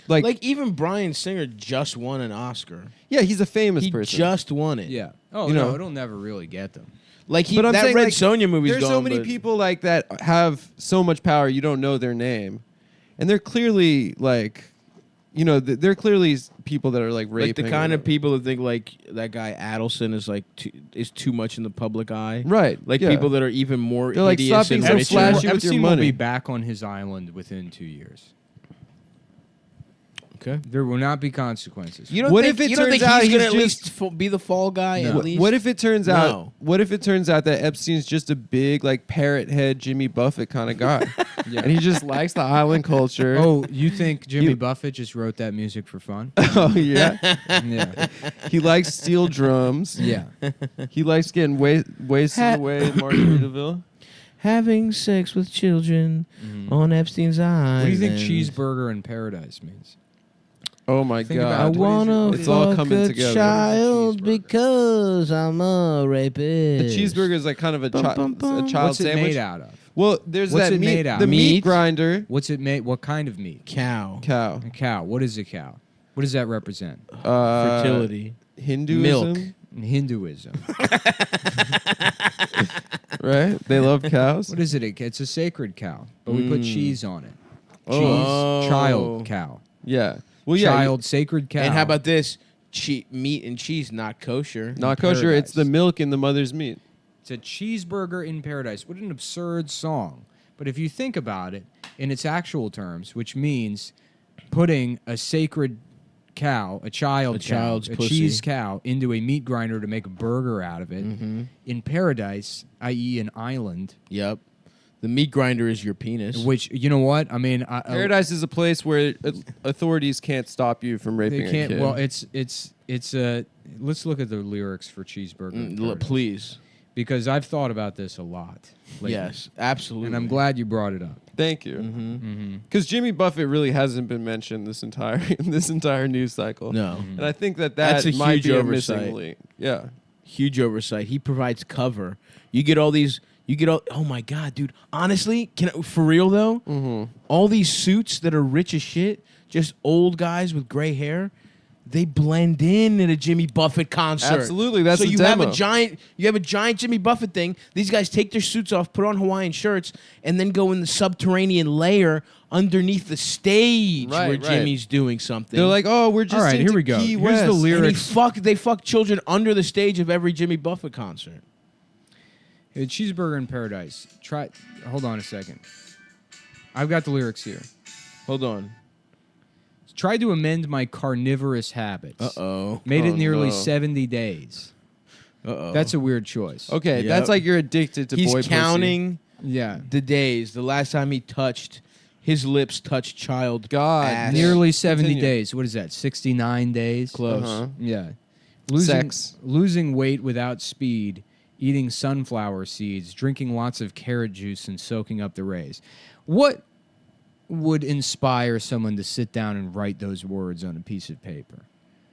like even Bryan Singer just won an Oscar. yeah, he's a famous He person. just won it. Yeah. Oh You no, know. it'll never really get them. Like But I'm that saying, Red like, Sonja movie's there's gone. so many but- people like that have so much power you don't know their name, and they're clearly like, they're clearly people that are like raping. Like the or kind of whatever. people that think like that guy Adelson is like is too much in the public eye. Right? Like yeah. people that are even more They're like, hideous stop being and so richer. flashy with your Epstein will money. be back on his island within 2 years. Okay. There will not be consequences. You don't What think, if it you don't turns think out he's gonna he's at least just- be the fall guy at least? What if it turns out? No. What if it turns out that Epstein's just a big, like, parrot head Jimmy Buffett kind of guy, Yeah. and he just likes the island culture? Oh, you think Jimmy You- Buffett just wrote that music for fun? Oh, yeah. Yeah. He likes steel drums. Yeah. He likes getting wasted away in Margaritaville. Having sex with children on Epstein's What island. do you think cheeseburger in paradise means? Oh my Think god! about I it. wanna It's all fuck coming a together. child Cheeseburger. because I'm a The rapist. cheeseburger is like kind of a, Bum, bum, bum. a child What's it sandwich. made out of? Well, there's What's that it meat, made out the of? meat Meat? grinder What's it made? What kind of meat? Cow. cow. A cow. What is a cow? What does that represent? Fertility. Hinduism, Milk. Hinduism. right? They love cows. What is it? It's a sacred cow, but we put cheese on it. Cheese, Oh. child cow. Yeah. Well, yeah. Child, sacred cow. And how about this? Meat and cheese not kosher. not kosher. It's paradise? the milk in the mother's meat. It's a cheeseburger in paradise. What an absurd song. But if you think about it in its actual terms, which means putting a sacred cow, a child's child's a pussy. cheese cow, into a meat grinder to make a burger out of it, in paradise, i.e., an island, Yep. The meat grinder is your penis. which, you know what? I mean, Paradise is a place where authorities can't stop you from raping they can't. a kid. Well, it's a. Let's look at the lyrics for cheeseburger. in Paradise. Please. Because I've thought about this a lot. Lately. Yes, absolutely. And I'm glad you brought it up. Thank you. Mm-hmm. Because Jimmy Buffett really hasn't been mentioned this entire news cycle. No. And I think that That's a might huge be a oversight. missing link. Yeah. Huge oversight. He provides cover. Oh my god, dude. Honestly, for real though, all these suits that are rich as shit, just old guys with gray hair, they blend in at a Jimmy Buffett concert. Absolutely, that's so the you demo. have a giant Jimmy Buffett thing. These guys take their suits off, put on Hawaiian shirts, and then go in the subterranean layer underneath the stage Right, where right. Jimmy's doing something. They're like, oh, we're just All right, into here we go. Key Here's West. the and lyrics. they fuck children under the stage of every Jimmy Buffett concert. A cheeseburger in paradise. Hold on a second. I've got the lyrics here. Hold on. Tried to amend my carnivorous habits. Uh-oh. Made it Oh, nearly no. 70 days. Uh-oh. That's a weird choice. Okay, Yep. that's like you're addicted to He's boy pussy. counting Yeah. the days. The last time his lips touched child. God, ass. Nearly 70 Continue. days. What is that? 69 days? Close. Uh-huh. Yeah. Sex. Losing weight without speed, eating sunflower seeds, drinking lots of carrot juice, and soaking up the rays. What would inspire someone to sit down and write those words on a piece of paper?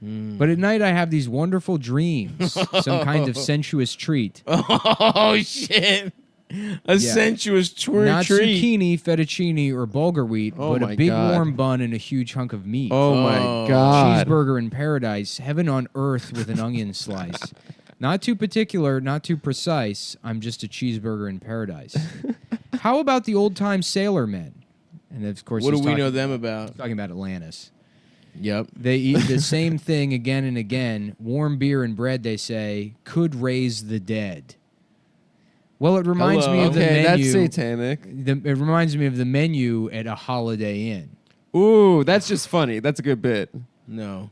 But at night, I have these wonderful dreams, some kind of sensuous treat. Oh shit! A sensuous Not treat. zucchini, fettuccine, or bulgur wheat, Oh but my a big God. warm bun and a huge hunk of meat. Oh Oh. my God. Cheeseburger in paradise, heaven on earth with an onion slice. Not too particular, not too precise. I'm just a cheeseburger in paradise. How about the old time sailor men? And of course, What do he's we talking- know them about? Talking about Atlantis. Yep. They eat the same thing again and again. Warm beer and bread, they say, could raise the dead. Well, it reminds me of the Okay, menu. that's satanic. It reminds me of the menu at a Holiday Inn. Ooh, that's just funny. That's a good bit. No.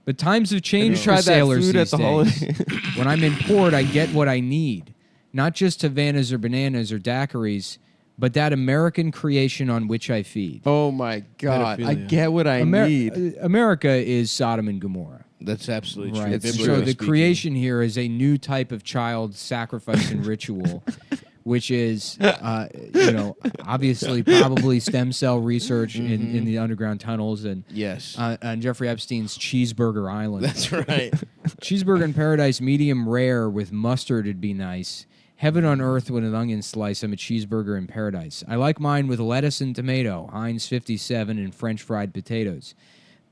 But times have changed Try for that sailors food these at the days. holiday. When I'm in port, I get what I need. Not just Havanas or bananas or daiquiris, but that American creation on which I feed. Oh my God, I Pedophilia. get what I need. America is Sodom and Gomorrah. That's absolutely true. Right. It's Biblically So the speaking. creation here is a new type of child sacrifice and ritual, which is, obviously probably stem cell research in the underground tunnels and Yes. on Jeffrey Epstein's Cheeseburger Island. That's right. Cheeseburger in paradise, medium rare with mustard would be nice. Heaven on earth with an onion slice. I'm a cheeseburger in paradise. I like mine with lettuce and tomato, Heinz 57, and French fried potatoes.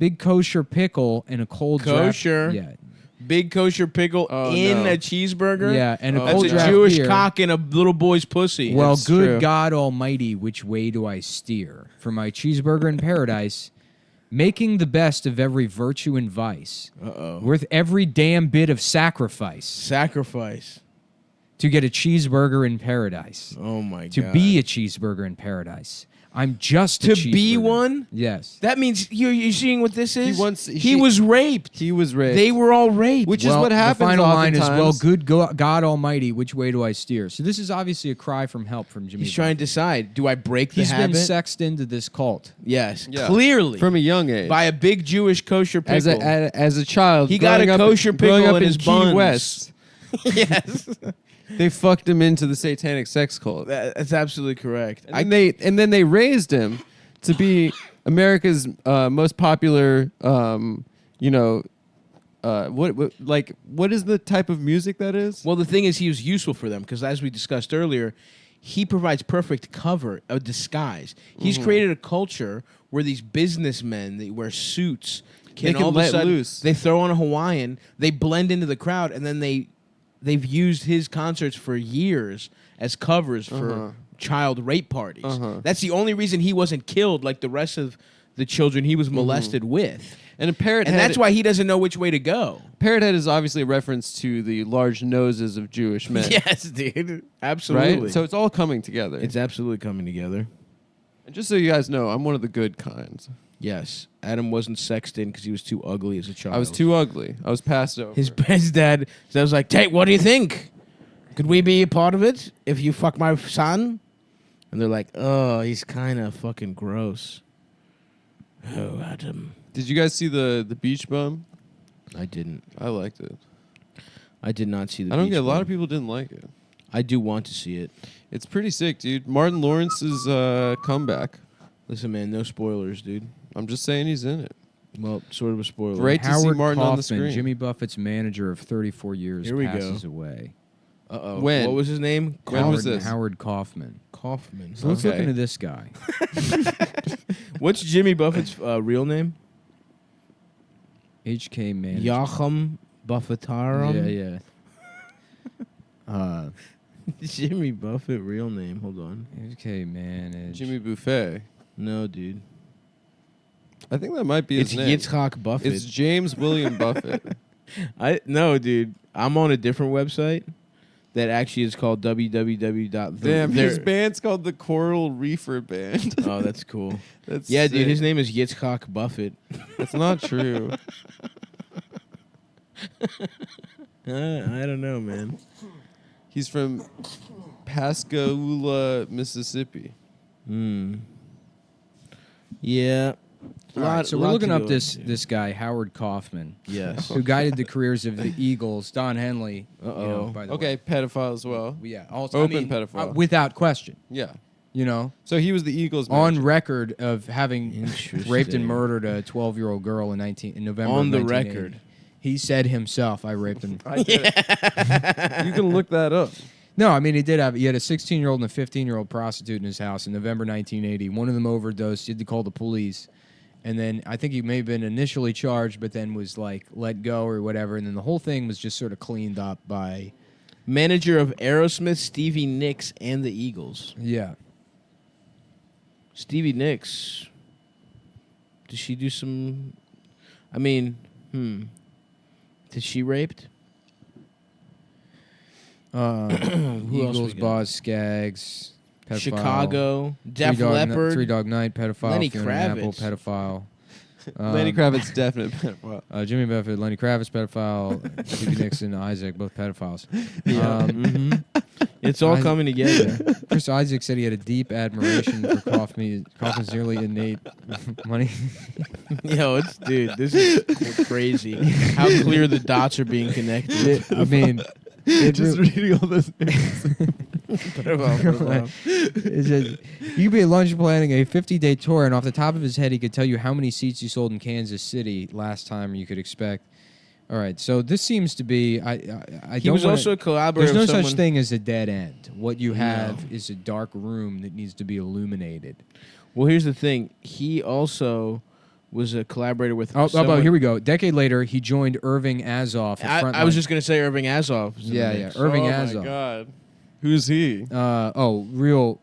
Big kosher pickle and a cold Kosher? draft. Big kosher pickle Oh, in no. a cheeseburger. Yeah, and a That's cold a draft Jewish beer. cock in a little boy's pussy. Well, That's good true. God Almighty, which way do I steer? For my cheeseburger in paradise, making the best of every virtue and vice, Uh-oh. worth every damn bit of sacrifice. Sacrifice. to get a cheeseburger in paradise. Oh my god. To be a cheeseburger in paradise. I'm just a To cheeseburger. be one? Yes. That means you're seeing what this is? He he was raped. He was raped. They were all raped. Which is what happens The final line is, well, oftentimes. good God Almighty, which way do I steer? So this is obviously a cry from help from Jimmy. He's trying to decide, do I break the He's habit? been sexed into this cult. Yes, Yeah. clearly. from a young age. by a big Jewish kosher pickle. As a child, He got growing a up- kosher growing pickle up in his Key buns. West. Yes. They fucked him into the satanic sex cult. That's absolutely correct. And then they raised him to be America's most popular. What is the type of music that is? Well, the thing is, he was useful for them because, as we discussed earlier, he provides perfect cover, a disguise. He's created a culture where these businessmen that wear suits They can all of let a sudden, loose. They throw on a Hawaiian, they blend into the crowd, and then they've used his concerts for years as covers for child rape parties. That's the only reason he wasn't killed like the rest of the children he was molested with. And a parrot And head, that's why he doesn't know which way to go. parrot head is obviously a reference to the large noses of Jewish men. Yes, dude. Absolutely. Right? So it's all coming together. it's absolutely coming together. And just so you guys know, I'm one of the good kinds. Yes. Adam wasn't sexed in because he was too ugly as a child. I was too ugly. I was passed over. His dad was like, "Tate, what do you think? Could we be a part of it if you fuck my son?" And they're like, "Oh, he's kind of fucking gross." Oh, Adam. Did you guys see the Beach Bum? I didn't. I liked it. I did not see the I don't Beach get a lot Bum. of people didn't like it. I do want to see it. It's pretty sick, dude. Martin Lawrence's comeback. Listen, man, no spoilers, dude. I'm just saying he's in it. Well, sort of a spoiler. Great to see Howard Martin Kaufman, on the screen. Jimmy Buffett's manager of 34 years, Here we go. passes away. Uh-oh. When? What was his name? When was Howard- this? Howard Kaufman. Kaufman. So let's Okay. look into this guy. What's Jimmy Buffett's real name? HK manager. Joachim Buffettarum? Yeah. Jimmy Buffett, real name. Hold on. HK manager. Jimmy Buffet. No, dude. I think that might be his It's name. Yitzhak Buffett. It's James William Buffett. No, dude. I'm on a different website that actually is called www. Damn, his band's called the Coral Reefer Band. Oh, that's cool. That's Yeah, dude. sick. His name is Yitzhak Buffett. That's not true. I don't know, man. He's from Pascagoula, Mississippi. Yeah. All right, so we're looking up this guy, Howard Kaufman, Yes. who guided the careers of the Eagles, Don Henley. Uh-oh. By the Okay, pedophile as well. way. Yeah. Also, Open pedophile. without question. Yeah. You know, So he was the Eagles on manager. record of having Interesting. raped and murdered a 12-year-old girl in November. On of the 1980. record. He said himself, "I raped him." I did it. You can look that up. No, I mean he did have. He had a 16-year-old and a 15-year-old prostitute in his house in November 1980. One of them overdosed. He had to call the police, and then I think he may have been initially charged, but then was like let go or whatever. And then the whole thing was just sort of cleaned up by Manager of Aerosmith, Stevie Nicks, and the Eagles. yeah. Stevie Nicks. Did she do some? I mean, Did she raped? Who else Eagles, we got? Boz Skaggs, pedophile. Chicago, Def Three Dog Leppard. Three Dog Night, pedophile. Lenny Fiona Apple, Kravitz. pedophile. Lenny Kravitz definite pedophile. Jimmy Buffett, Lenny Kravitz, pedophile. Stevie Nicks and Isaac, both pedophiles. It's all I- coming together. Chris Isaac said he had a deep admiration for Kaufman's nearly innate money. Yo, dude, this is crazy. How clear the dots are being connected. I mean, it Just reading all those names. It says, you could be at lunch planning a 50-day tour, and off the top of his head, he could tell you how many seats you sold in Kansas City last time you could expect. All right, so this seems to be. I He don't was wanna- also a collaborator. There's no of such someone- thing as a dead end. What you have is a dark room that needs to be illuminated. Well, here's the thing. He also was a collaborator with. Oh, someone- here we go. A decade later, he joined Irving Azoff. at I was Frontline. just gonna say Irving Azoff. is in the Yeah, mix. Irving oh Azoff. my god. Who's he? Real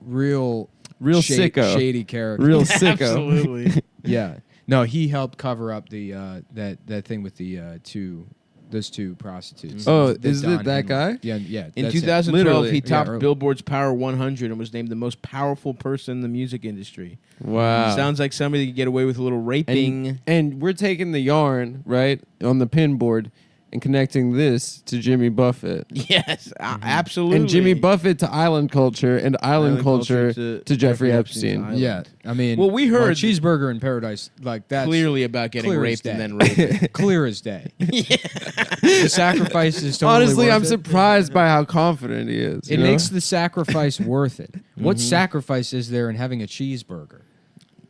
sicko. shady character. Real sicko. Absolutely. Yeah. No, he helped cover up the that thing with the two those two prostitutes. Oh, The is it Don that Henley. guy? Yeah, yeah. In that's it. 2012, Literally. he topped early. Billboard's Power 100 and was named the most powerful person in the music industry. Wow. Sounds like somebody that could get away with a little raping. And we're taking the yarn, right, on the pin board and connecting this to Jimmy Buffett. Yes, absolutely. And Jimmy Buffett to island culture and island culture to Jeffrey Epstein. Island. Yeah, I mean, Well, we heard- Cheeseburger in Paradise, like that's Clearly about getting clear as raped and day. then raped. clear as day. The sacrifice is totally Honestly, worth I'm it. surprised by how confident he is. It you know? makes the sacrifice worth it. What sacrifice is there in having a cheeseburger?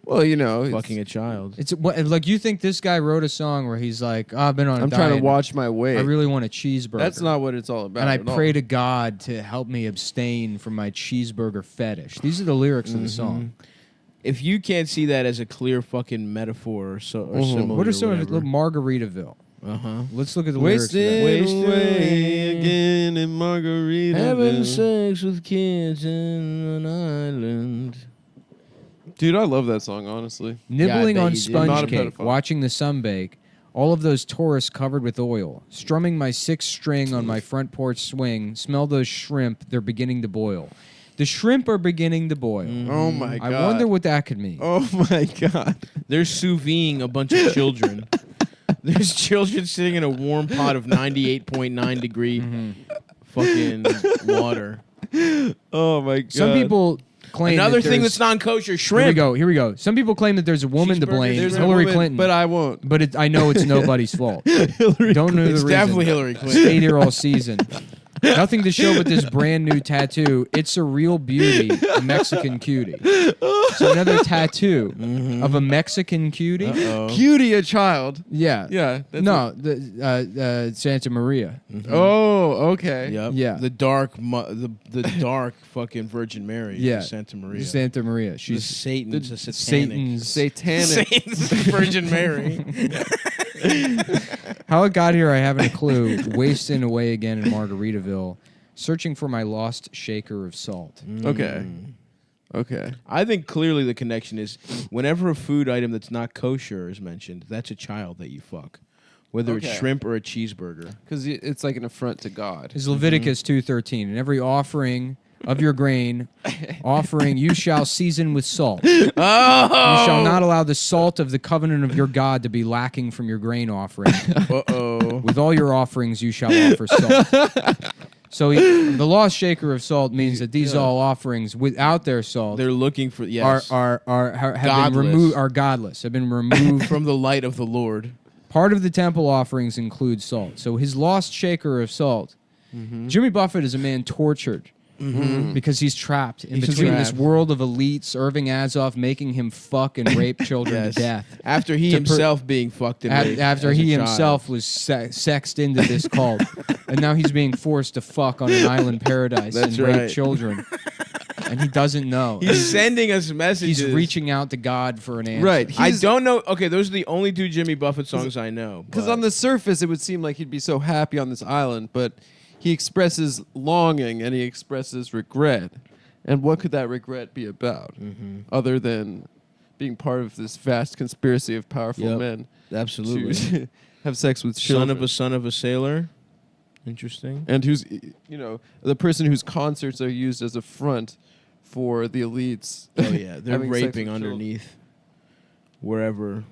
well, you know, it's- Fucking a child. It's what, like you think this guy wrote a song where he's like, oh, I've been on a I'm diet. trying to watch my weight. I really want a cheeseburger. That's not what it's all about. And I at all. pray to God to help me abstain from my cheeseburger fetish. These are the lyrics of the song. If you can't see that as a clear fucking metaphor or similar, What are some of it? Look, Margaritaville. Let's look at the lyrics. of that. Wasted away again in Margaritaville. Having sex with kids in an island. Dude, I love that song, honestly. Nibbling bet on you do. Not sponge a cake, pedophile. watching the sun bake, all of those tourists covered with oil, strumming my sixth string on my front porch swing, smell those shrimp, they're beginning to boil. The shrimp are beginning to boil. Oh my god. I wonder what that could mean. Oh my god. They're sous videing a bunch of children. There's children sitting in a warm pot of 98.9 degree fucking water. Oh my god. Some people claim Another that thing there's- that's non-kosher, Here we shrimp. go. Here we go. Some people claim that there's a woman to Cheeseburger, blame, There's a Hillary woman, Clinton. but I won't. But I know it's nobody's fault. Don't know the It's reason. definitely Hillary Clinton. Stayed here all season. Nothing to show but this brand new tattoo. It's a real beauty, a Mexican cutie. So another tattoo of a Mexican cutie. Uh-oh. Cutie a child. Yeah. Yeah. That's No, the Mm. Santa Maria. Oh, okay. Yep. Yeah. The dark fucking Virgin Mary. Yeah. Santa Maria. Santa Maria. She's She's Satan's a satanic. Satan's. Satanic. Satan's Virgin Mary. How it got here, I haven't a clue. Wasting away again in Margaritaville, searching for my lost shaker of salt. Okay. Okay. I think clearly the connection is whenever a food item that's not kosher is mentioned, that's a child that you fuck. Whether it's Okay. shrimp or a cheeseburger. Because it's like an affront to God. Is Leviticus 2:13, and every offering of your grain, offering you shall season with salt. Oh! You shall not allow the salt of the covenant of your God to be lacking from your grain offering. Uh-oh. With all your offerings you shall offer salt. So the lost shaker of salt means that these all offerings without their salt They're looking for, yes, have been Godless. removed, are godless, have been removed. from the light of the Lord. Part of the temple offerings include salt. So his lost shaker of salt. Jimmy Buffett is a man tortured because he's trapped in He's between this trapped. world of elites, Irving Azoff making him fuck and rape children Yes. to death. After he To himself being fucked and raped After as a he child. himself was sexed into this cult, and now he's being forced to fuck on an island paradise That's and rape right. children, and he doesn't know. He's sending us messages. He's reaching out to God for an answer. Right. I He's- don't know. Okay, those are the only two Jimmy Buffett songs I know. Because but- on the surface, it would seem like he'd be so happy on this island, but he expresses longing and he expresses regret. And what could that regret be about, other than being part of this vast conspiracy of powerful Yep. men Absolutely. to have sex with children? Son of a sailor. Interesting. And who's, you know, the person whose concerts are used as a front for the elites. Oh yeah, they're having sex raping with underneath wherever.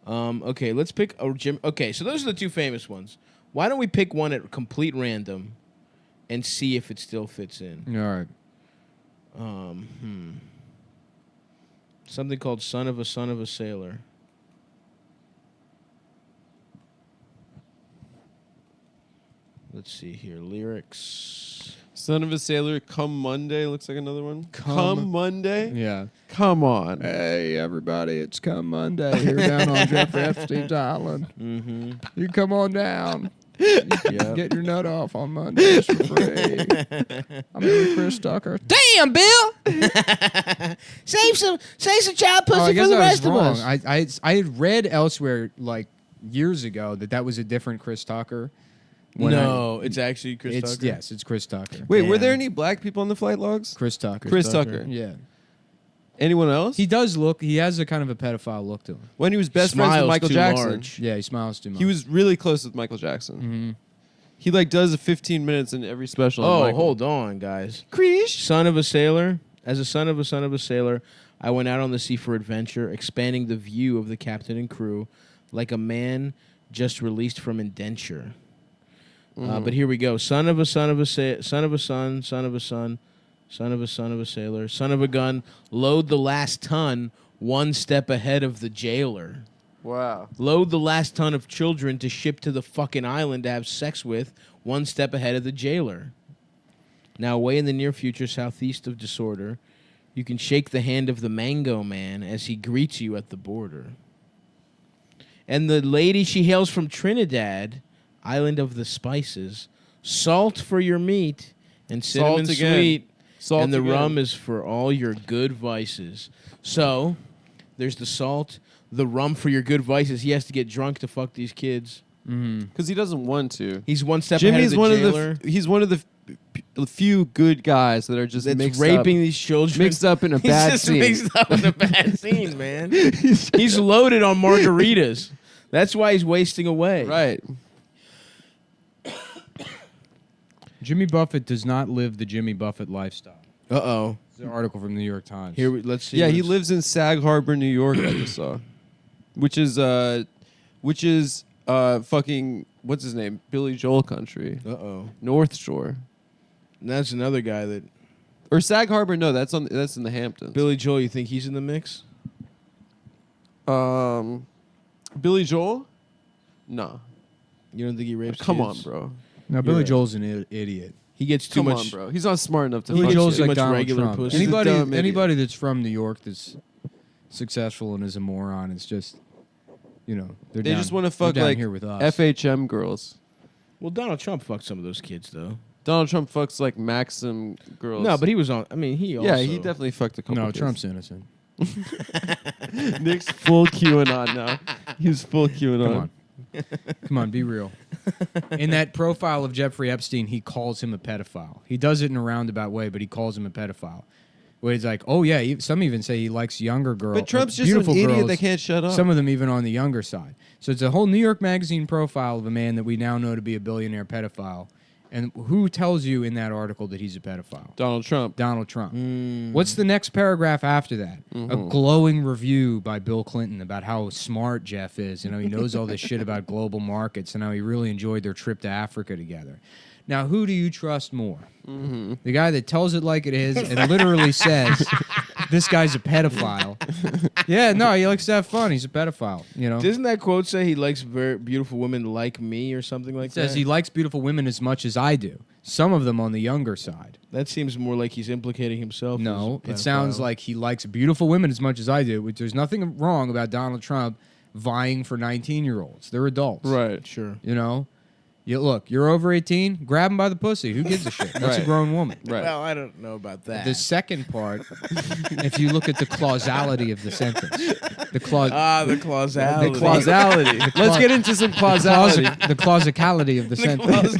Okay, let's pick a Jim. Okay, so those are the two famous ones. Why don't we pick one at complete random, and see if it still fits in? All right. Something called Son of a Sailor. Let's see here. Lyrics. Son of a Sailor, Come Monday looks like another one. Come- Monday? Yeah. Come on. Hey, everybody, it's Come Monday here down on Jeffrey Epstein's Island. Mm-hmm. You come on down. Yep. Get your nut off on Mondays for free. I'm here with Chris Tucker. Damn, Bill! Save some child pussy I guess for the I was rest of wrong. us. I had read elsewhere, like, years ago, that was a different Chris Tucker. When No, it's actually Chris it's Tucker. Yes, it's Chris Tucker. Wait, were Damn. there any black people on the flight logs? Chris Tucker. Chris Tucker. Tucker. Yeah. Anyone else? He does look. He has a kind of a pedophile look to him. When he was best friends with Smiles Michael too Jackson. large. Yeah, he smiles too much. He was really close with Michael Jackson. Mm-hmm. He like does a 15 minutes in every special. on Oh, Michael. hold on, guys. Creesh. Son of a sailor. As a son of a sailor, I went out on the sea for adventure, expanding the view of the captain and crew, like a man just released from indenture. But here we go. Son of a son of a son of a son, son of a son, son of a son of a sailor, son of a gun. Load the last ton, one step ahead of the jailer. Wow. Load the last ton of children to ship to the fucking island to have sex with, one step ahead of the jailer. Now, away in the near future, southeast of Disorder, you can shake the hand of the Mango Man as he greets you at the border. And the lady, she hails from Trinidad, island of the spices, salt for your meat and cinnamon Salt again. sweet, Salt and the again. rum is for all your good vices. So, there's the salt, the rum for your good vices. He has to get drunk to fuck these kids. Because he doesn't want to. He's one step Jimmy's ahead one of the of jailer. he's one of the few good guys that are just That's mixed raping up, these children. mixed up in a He's bad just scene. mixed up in a bad scene, man. He's loaded on margaritas. That's why he's wasting away. Right. Jimmy Buffett does not live the Jimmy Buffett lifestyle. Uh-oh. It's an article from the New York Times. Let's see. Yeah, what he it's- lives in Sag Harbor, New York. I just saw, which is fucking what's his name? Billy Joel country, Uh-oh. North Shore, And that's another guy that... or Sag Harbor. No, that's in the Hamptons. Billy Joel, you think he's in the mix? Billy Joel? No, You don't think he rapes come on, kids? bro. Now, Billy right. Joel's an idiot. He gets too Come much... on, bro. He's not smart enough to. Billy fuck Joel's shit. too like much Donald regular Trump. pussy. He's a dumb idiot. Anybody that's from New York that's successful and is a moron is just, they're They down, just want to they're fuck down like here with us. FHM girls. Well, Donald Trump fucked some of those kids, though. Donald Trump fucks like Maxim girls. No, but he was on... I mean, he also... yeah, he definitely fucked a couple. No, kids. Trump's innocent. Nick's full QAnon now. He's full QAnon. Come on. Come on, be real. In that profile of Jeffrey Epstein, he calls him a pedophile. He does it in a roundabout way, but he calls him a pedophile. Where he's like, oh, yeah, some even say he likes younger girls. But Trump's just an beautiful idiot girls, that can't shut up. some of them even on the younger side. So it's a whole New York Magazine profile of a man that we now know to be a billionaire pedophile. And who tells you in that article that he's a pedophile? Donald Trump. Donald Trump. What's the next paragraph after that? A glowing review by Bill Clinton about how smart Jeff is. He knows all this shit about global markets and how he really enjoyed their trip to Africa together. Now, who do you trust more? The guy that tells it like it is and literally says, this guy's a pedophile. Yeah, no, he likes to have fun. He's a pedophile, Doesn't that quote say he likes very beautiful women like me or something like It says that? he likes beautiful women as much as I do. Some of them on the younger side. That seems more like he's implicating himself. No, as a it sounds pedophile. like he likes beautiful women as much as I do, which there's nothing wrong about Donald Trump vying for 19-year-olds. They're adults. Right. Sure. Look, you're over 18, grab him by the pussy. Who gives a shit? That's a Right. grown woman. Right. Well, I don't know about that. The second part, if you look at the causality of the sentence, the the causality. The causality. Let's get into some causality. the causicality of the sentence.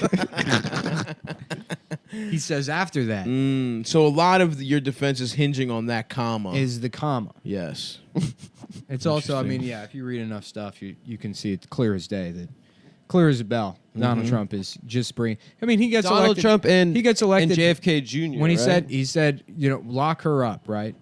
He says after that So a lot of your defense is hinging on that comma. is the comma. Yes. It's also, if you read enough stuff, you can see it clear as day that clear as a bell. Donald Trump is just bringing. He gets Donald elected. Trump and he gets elected and JFK Jr. when he right? said lock her up, right?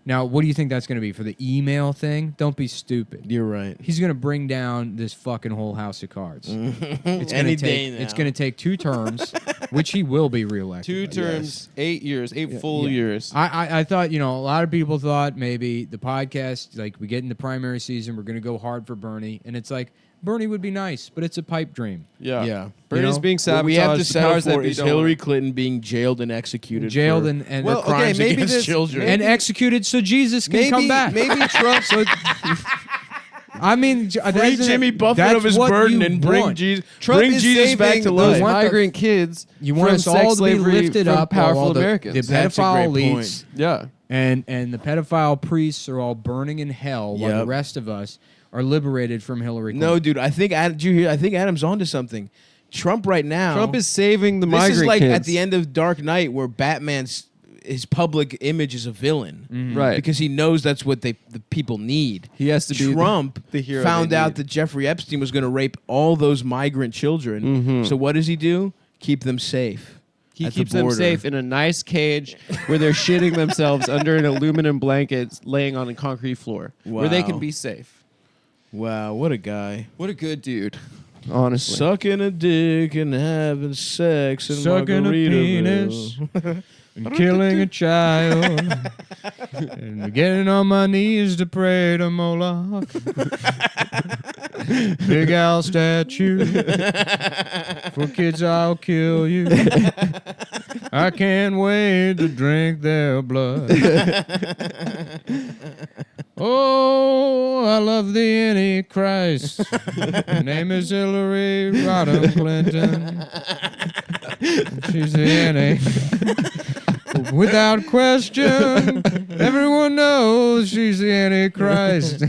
Now, what do you think that's going to be for the email thing? Don't be stupid. You're right. He's going to bring down this fucking whole house of cards. It's Any gonna take, day It's now. going to take 2 terms, which he will be reelected. 2 by. terms, 8 years, 8 full Yeah. years. I thought, a lot of people thought maybe the podcast, like we get into primary season, we're going to go hard for Bernie. And it's like, Bernie would be nice, but it's a pipe dream. Yeah. Yeah. Bernie's being What sabotaged. we have to The settle powers that for be is don't Hillary want it. Clinton being jailed and executed. Jailed for, and Well, for crimes okay, maybe against this- children. and executed so Jesus can come back. Maybe Trump. So, Free Jimmy Buffett of his burden and bring Jesus. Trump Bring is Jesus back saving to those life. migrant kids. You want from us all sex to be slavery lifted from up while powerful all the Americans. That's a pedophile great elites Yeah. and the pedophile priests are all burning in hell while the Yep. rest of us are liberated from Hillary Clinton. No, dude. I think did you hear? I think Adam's onto something. Trump right now. Trump is saving the This migrant is like kids. at the end of Dark Knight, where Batman his public image as a villain, Right. Because he knows that's what the people need. He has to be Trump the hero found they out need. that Jeffrey Epstein was going to rape all those migrant children. Mhm. So what does he do? Keep them safe. He at the keeps them border. safe in a nice cage where they're shitting themselves under an aluminum blanket laying on a concrete floor where they can Wow. be safe. Wow, what a guy. What a good dude. Honestly. Sucking a dick and having sex and Sucking a penis. And killing a child. And getting on my knees to pray to Moloch. Big Al statue. For kids, I'll kill you. I can't wait to drink their blood. Oh, I love the Antichrist. Her name is Hillary Rodham Clinton. She's the Annie. Without question, everyone knows she's the Antichrist.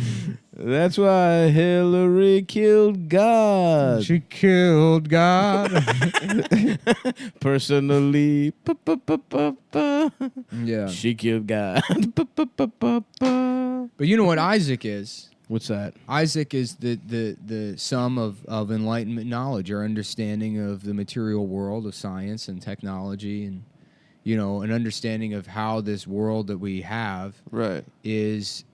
That's why Hillary killed God. She killed God. Personally, Yeah. she killed God. But you know what Isaac is? What's that? Isaac is the sum of enlightenment knowledge, our understanding of the material world, of science and technology, and an understanding of how this world that we have Right. is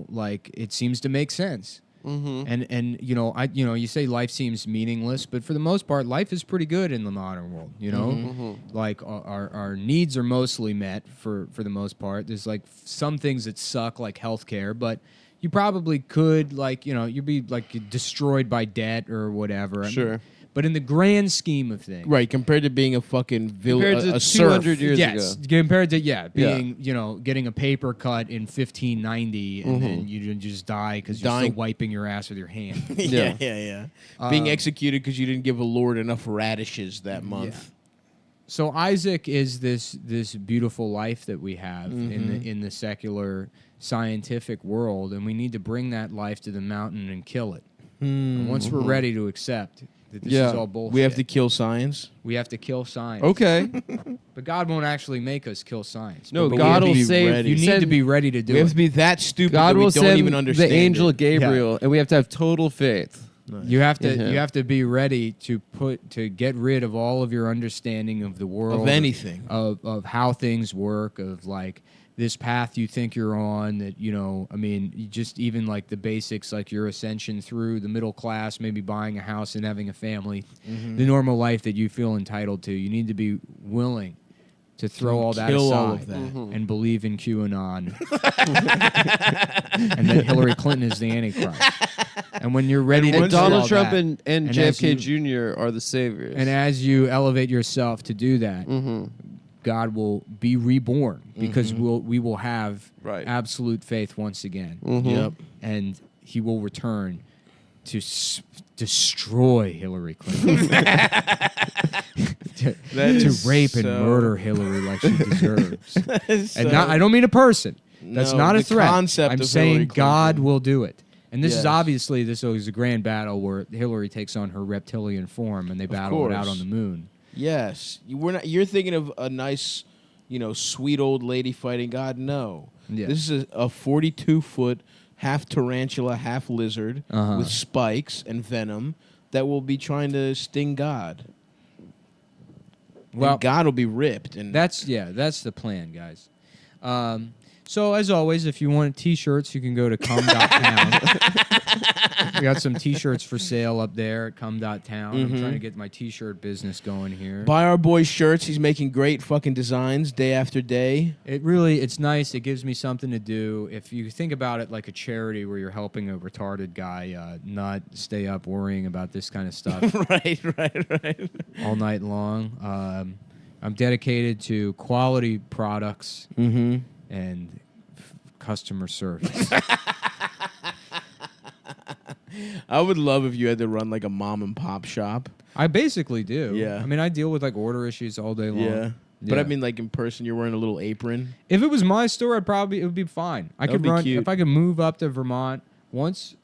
like it seems to make sense. Mm-hmm. And you say life seems meaningless, but for the most part, life is pretty good in the modern world. Mm-hmm. Like our needs are mostly met for the most part. There's like some things that suck, like healthcare, but you probably could you'd be like destroyed by debt or whatever. I mean, Sure. but in the grand scheme of things, Right, compared to being a fucking Compared to a serf. 200 years yes, ago. compared to being getting a paper cut in 1590 and then you just die because you're Dying. still wiping your ass with your hand. yeah. Being executed because you didn't give a lord enough radishes that month. So Isaac is this beautiful life that we have in the secular scientific world, and we need to bring that life to the mountain and kill it. And once we're ready to accept that this is all bullshit, We have to kill science. we have to kill science. Okay. But God won't actually make us kill science. No, But we God have to will be save. ready. you need send- to be ready to do We have it. to be that stupid God that we will don't send even understand the angel it. Gabriel, and we have to have total faith. You have to in him. you have to be ready to get rid of all of your understanding of the world, Of anything. of how things work, of like this path you think you're on, that you just even like the basics, like your ascension through the middle class, maybe buying a house and having a family, the normal life that you feel entitled to. You need to be willing to throw all that kill aside all of that. and believe in QAnon and that Hillary Clinton is the Antichrist. And when you're ready to And once do Donald all Trump that, and and JFK as Jr. are the saviors. and as you elevate yourself to do that, God will be reborn because we will have Right. absolute faith once again. Yep. And he will return to destroy Hillary Clinton. to rape and murder Hillary like she deserves. And I don't mean a person. That's No, not a the threat. concept I'm of saying Hillary God Clinton. will do it. And this is Yes. obviously this is a grand battle where Hillary takes on her reptilian form and they battle it out course. on the moon. Yes, you're thinking of a nice, sweet old lady fighting God. No, Yeah. this is a 42-foot half tarantula, half lizard Uh-huh. with spikes and venom that will be trying to sting God. Well, And God will be ripped. And that's the plan, guys. So as always, if you want T-shirts, you can go to cum.town. We got some T-shirts for sale up there at cum.town. I'm trying to get my T-shirt business going here. buy our boy's shirts. He's making great fucking designs day after day. It's nice. It gives me something to do. If you think about it like a charity where you're helping a retarded guy not stay up worrying about this kind of stuff right. all night long. I'm dedicated to quality products Mm-hmm. and customer service. I would love if you had to run like a mom and pop shop. I basically do. Yeah. I mean, I deal with like order issues all day long. Yeah. But I Yeah. mean, like in person, you're wearing a little apron. If it was my store, it would be fine. I That could would be run cute. if I could move up to Vermont once.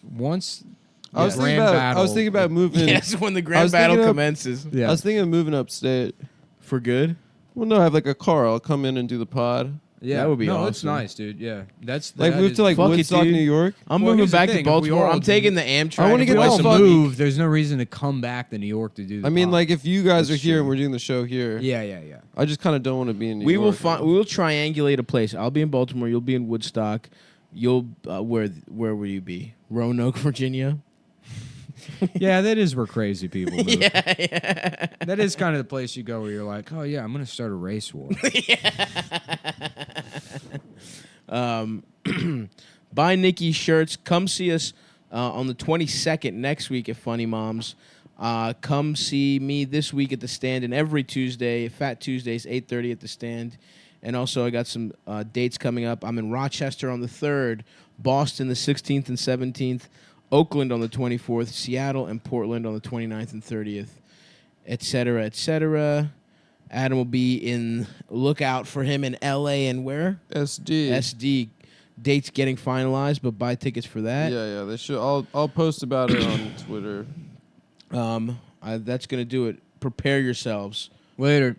I was the thinking grand about. battle. I was thinking about moving. Yes, when the I grand was battle thinking of- commences. Yeah. I was thinking of moving upstate. For good? Well, no, I have like a car. I'll come in and do the pod. Yeah, That would be no, it's awesome. nice, dude. Yeah, that's Like that move is- to like Fuck it, Woodstock, dude. New York. I'm Well, moving here's the back thing, to if we Baltimore. all I'm do- taking the Amtrak. I wanna If get we the all fuck- move, there's no reason to come back to New York to do. The I mean, pod. like if you guys That's are here true. and we're doing the show here, yeah. I just kind of don't want to be in New We York. will find. We will triangulate a place. I'll be in Baltimore. You'll be in Woodstock. You'll where will you be? Roanoke, Virginia. Yeah, that is where crazy people move. yeah. That is kind of the place you go where you're like, oh yeah, I'm gonna start a race war. Buy Nikki shirts. Come see us on the 22nd next week at Funny Moms. Come see me this week at the Stand, and every Tuesday, Fat Tuesdays, 8:30 at the Stand. And also, I got some dates coming up. I'm in Rochester on the 3rd, Boston the 16th and 17th, Oakland on the 24th, Seattle and Portland on the 29th and 30th, etc., etc. Adam will be in. Look out for him in L.A. and where? SD. SD. Dates getting finalized, but buy tickets for that. Yeah, they should. I'll post about it on Twitter. That's gonna do it. Prepare yourselves. Later.